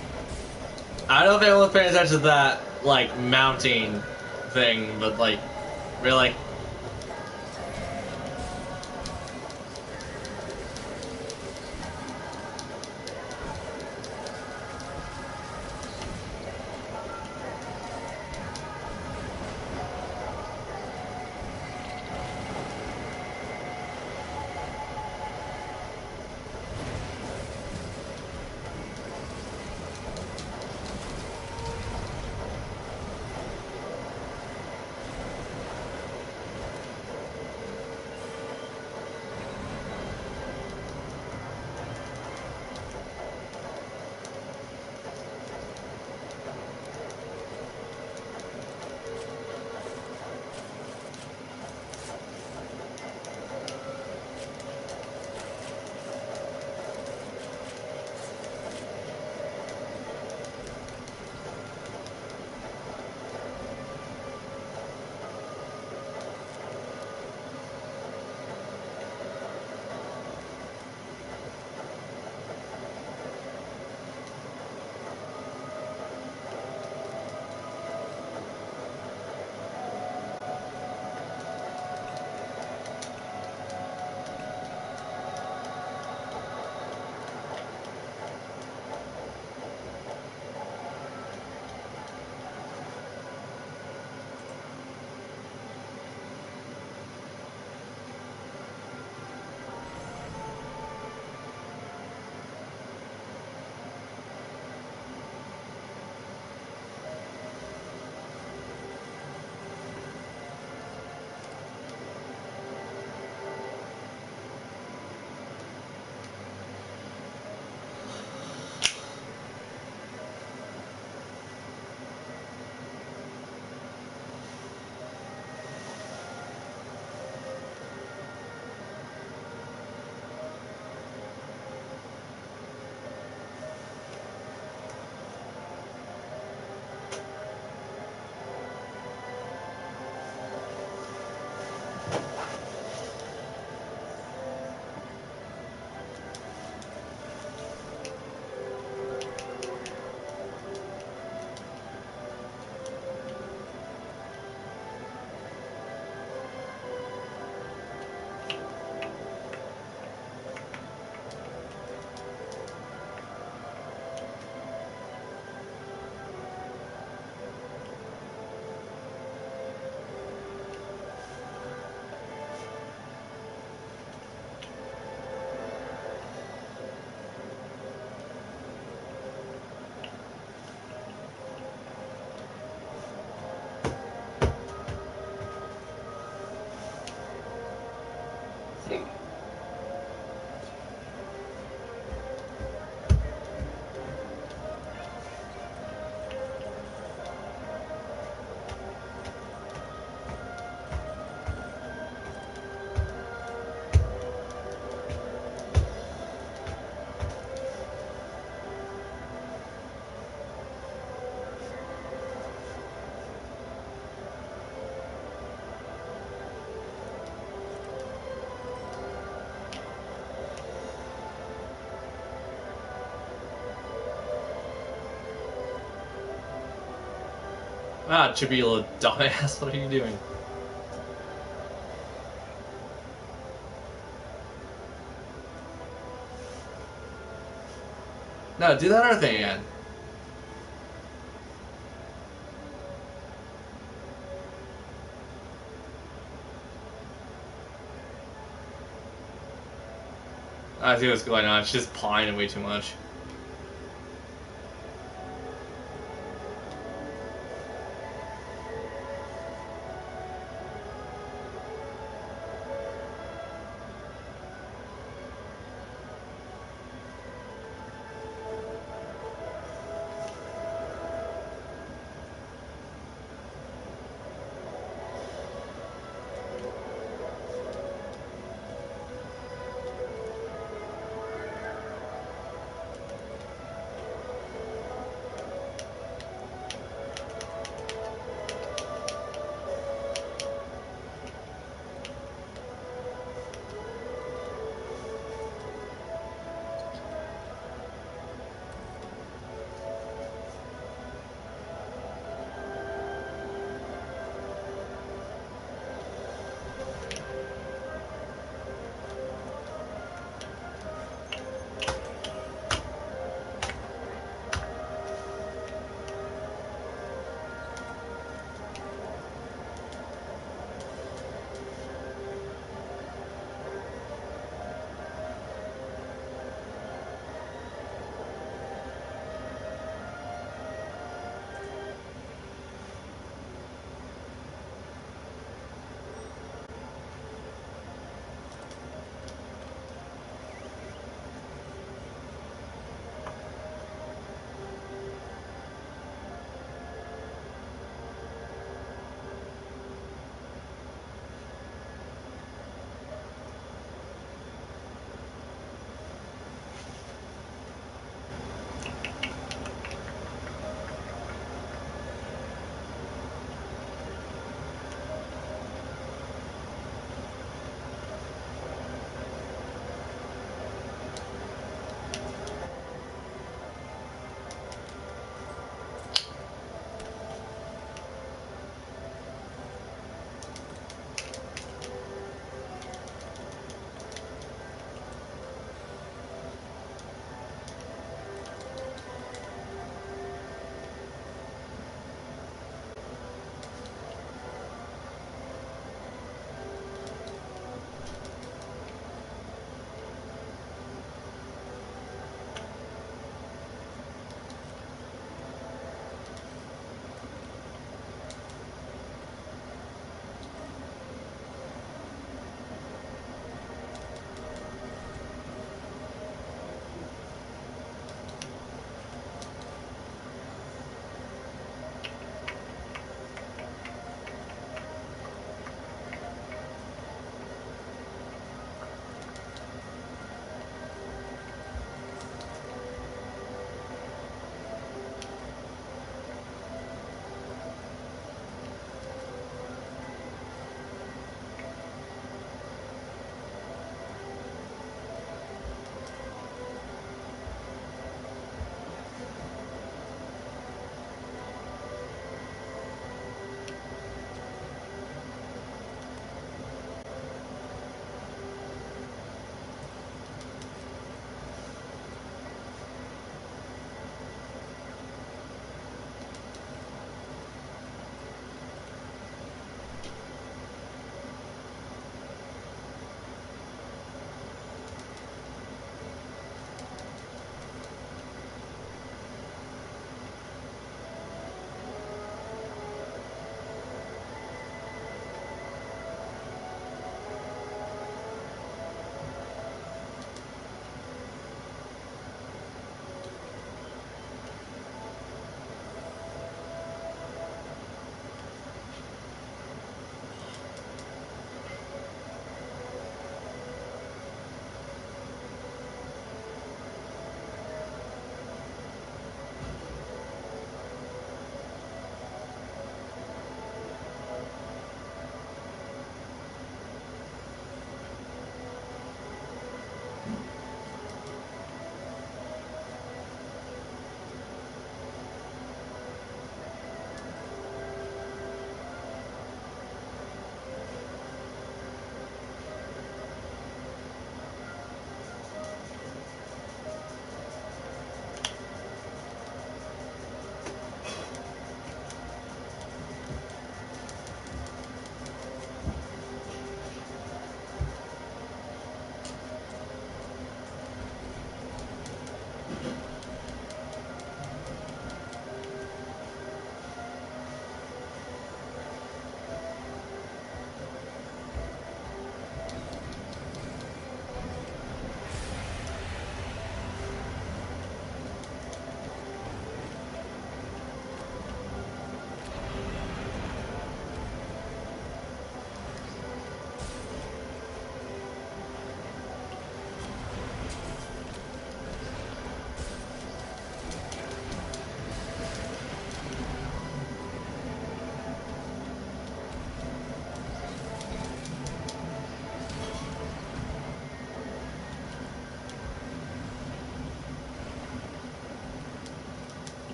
I don't know if anyone's paying attention to that, like, mounting thing, but, like, really? Ah, Chibi, little dumbass, what are you doing? No, do that other thing again. I see what's going on. She's pawing way too much.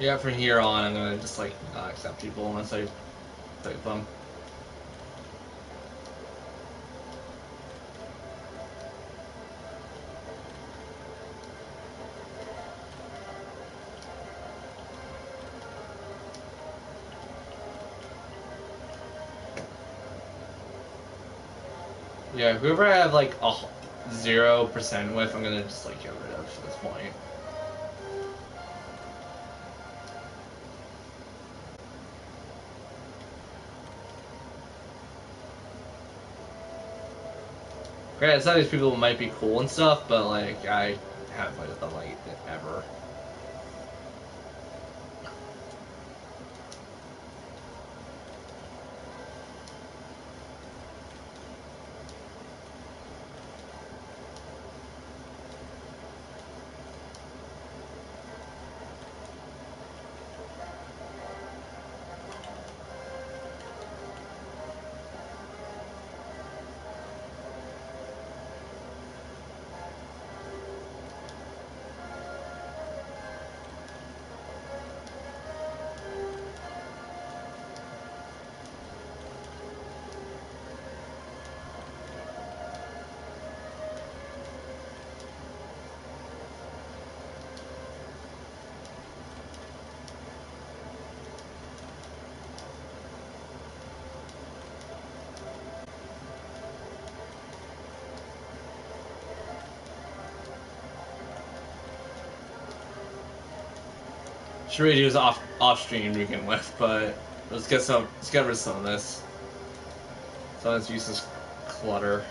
Yeah, from here on, I'm gonna just like not accept people unless I pick them. Yeah, whoever I have like a 0% with, I'm gonna just like get rid of at this point. Granted, some of these people might be cool and stuff, but like I haven't played with them like ever. Should really do this off stream to begin with, but let's get rid of some of this. Some of this useless clutter.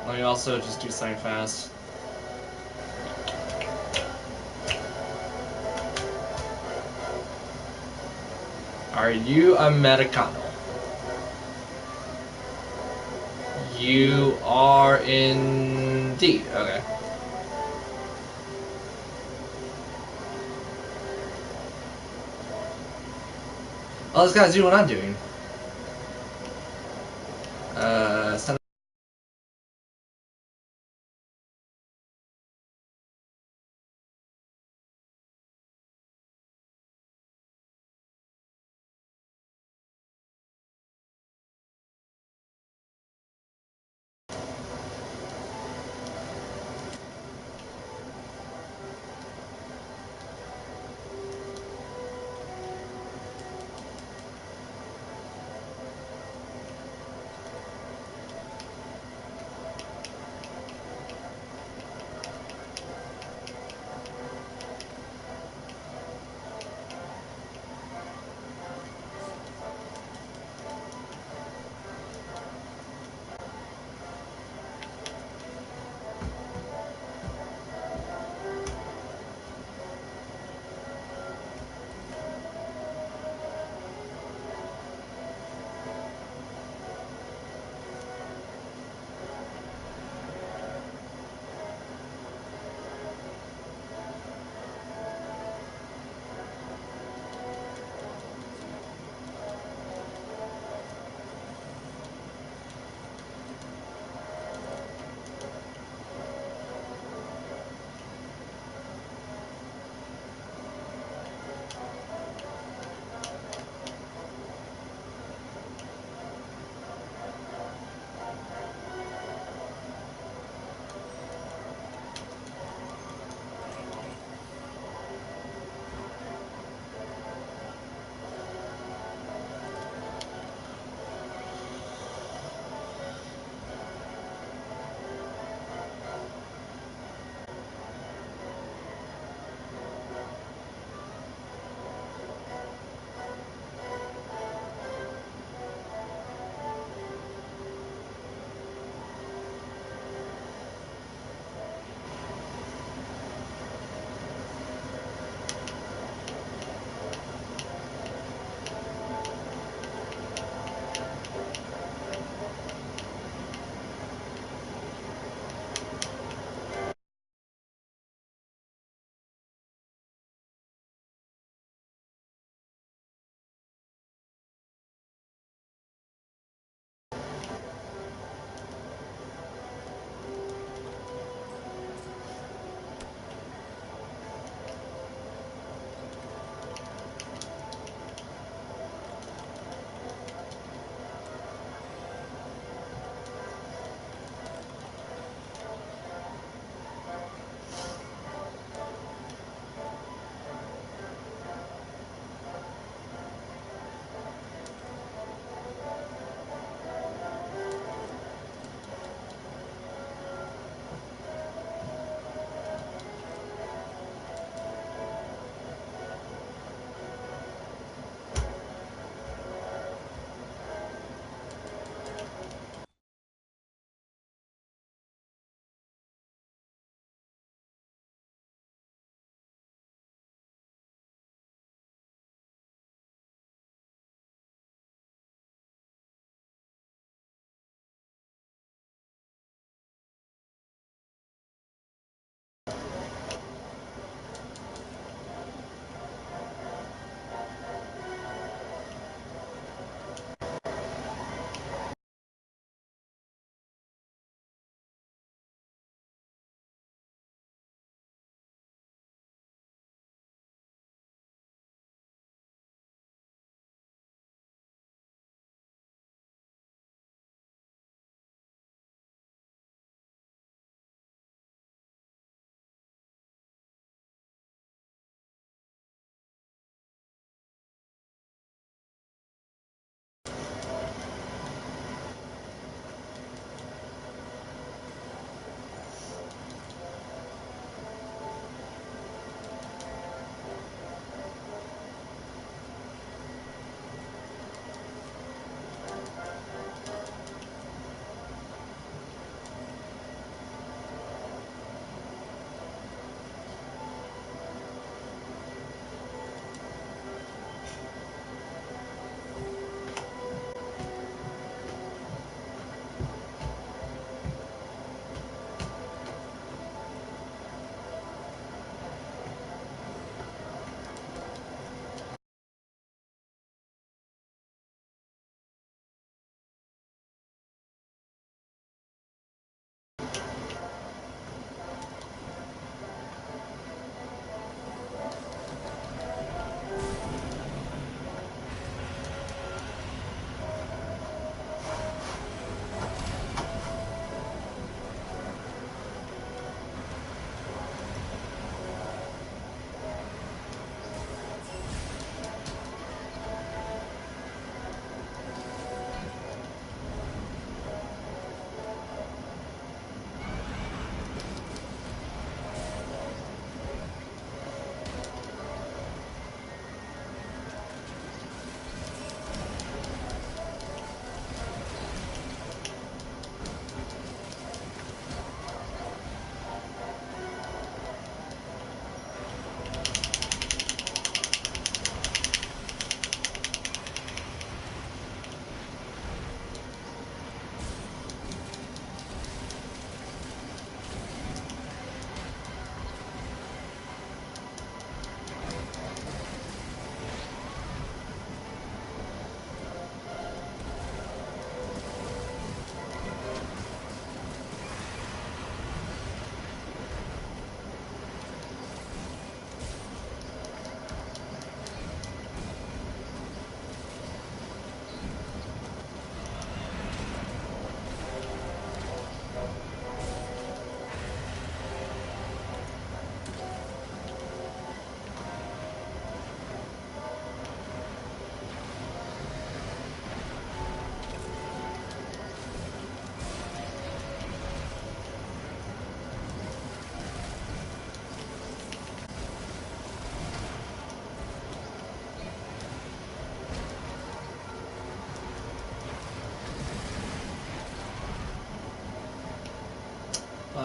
Let me also just do something fast. Are you Americano? You are indeed. Okay. Oh, this guy's doing what I'm doing. Send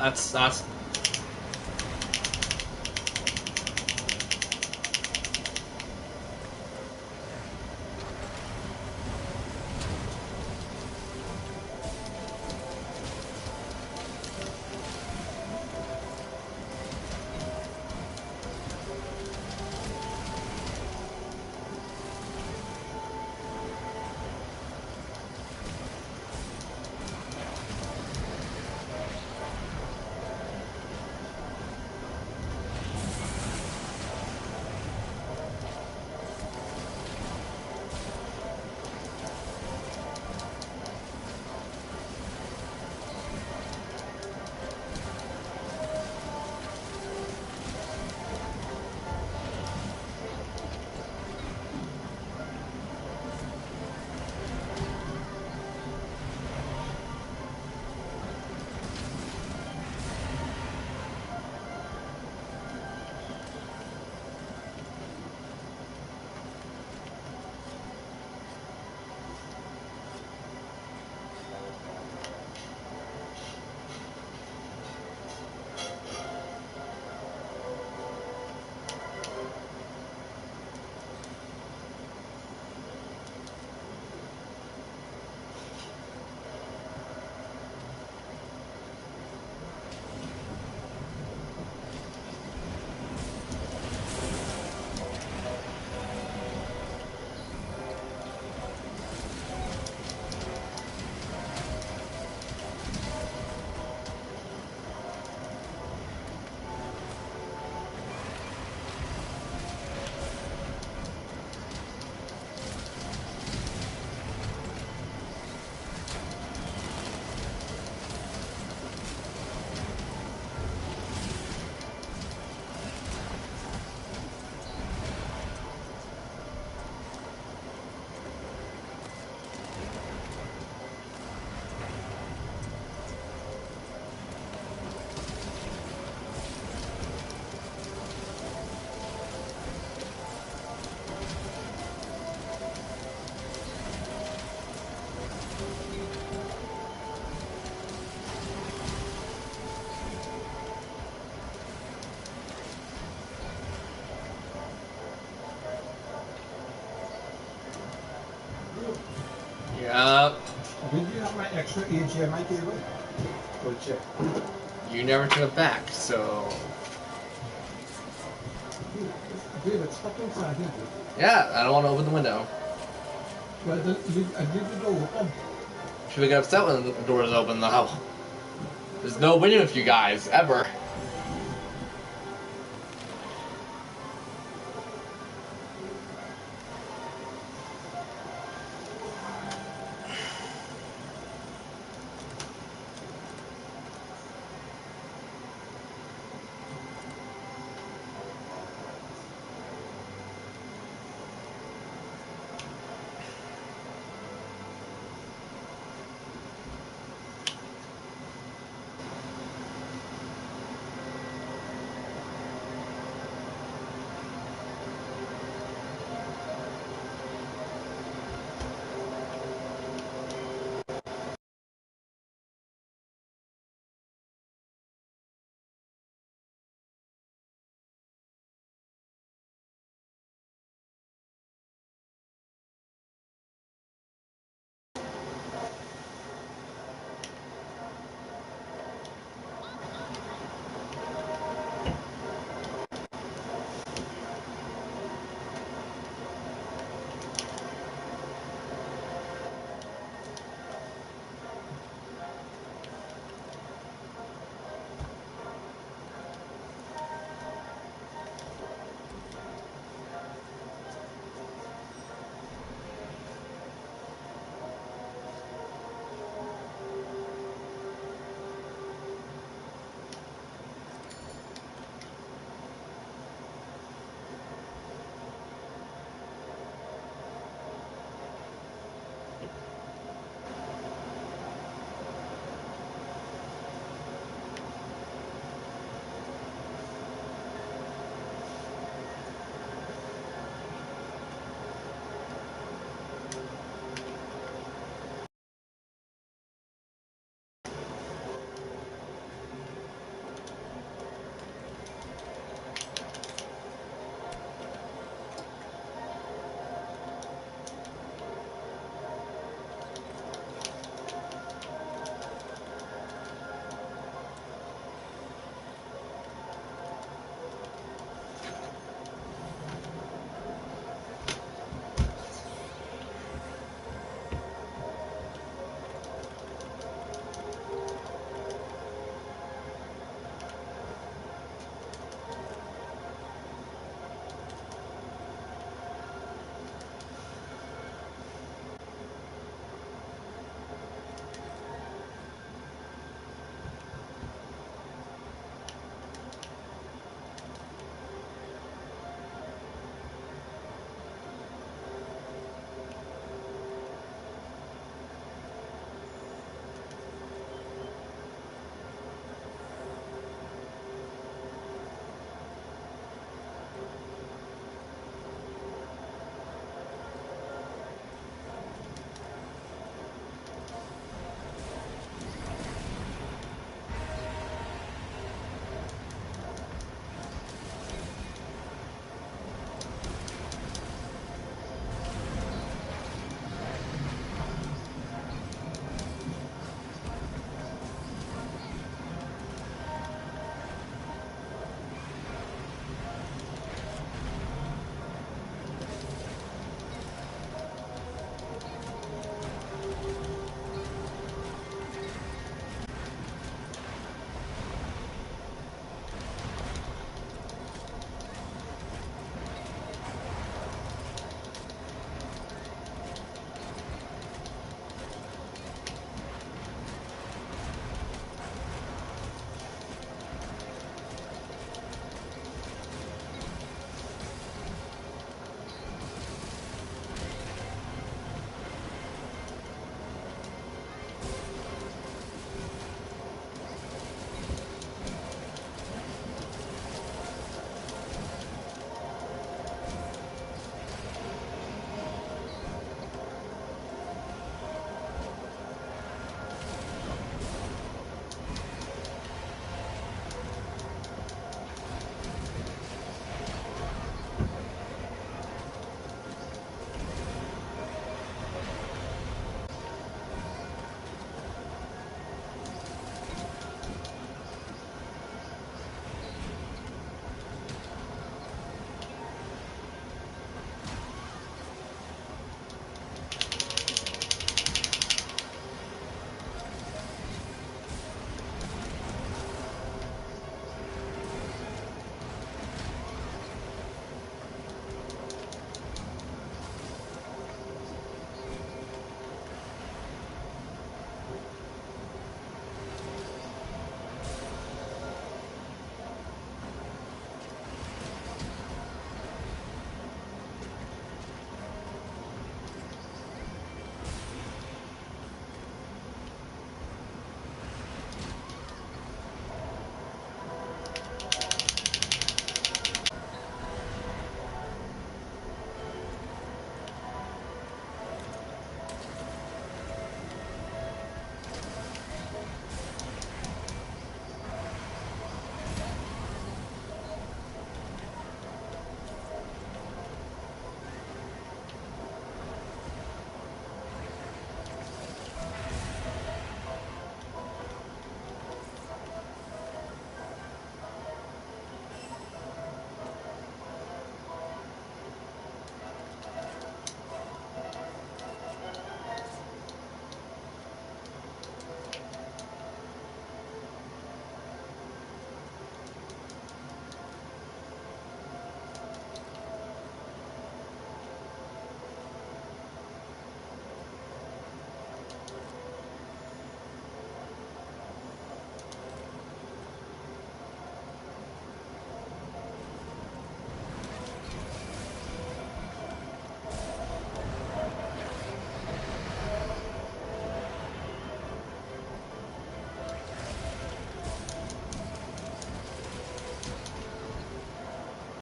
that's. Yep. Did you have my extra HDMI cable? Go check. You never took it back, so. Dude, it's fucking sagging. Yeah, I don't want to open the window. Well, I did the door open. Should we get upset when the door is open, though? There's no window with you guys, ever.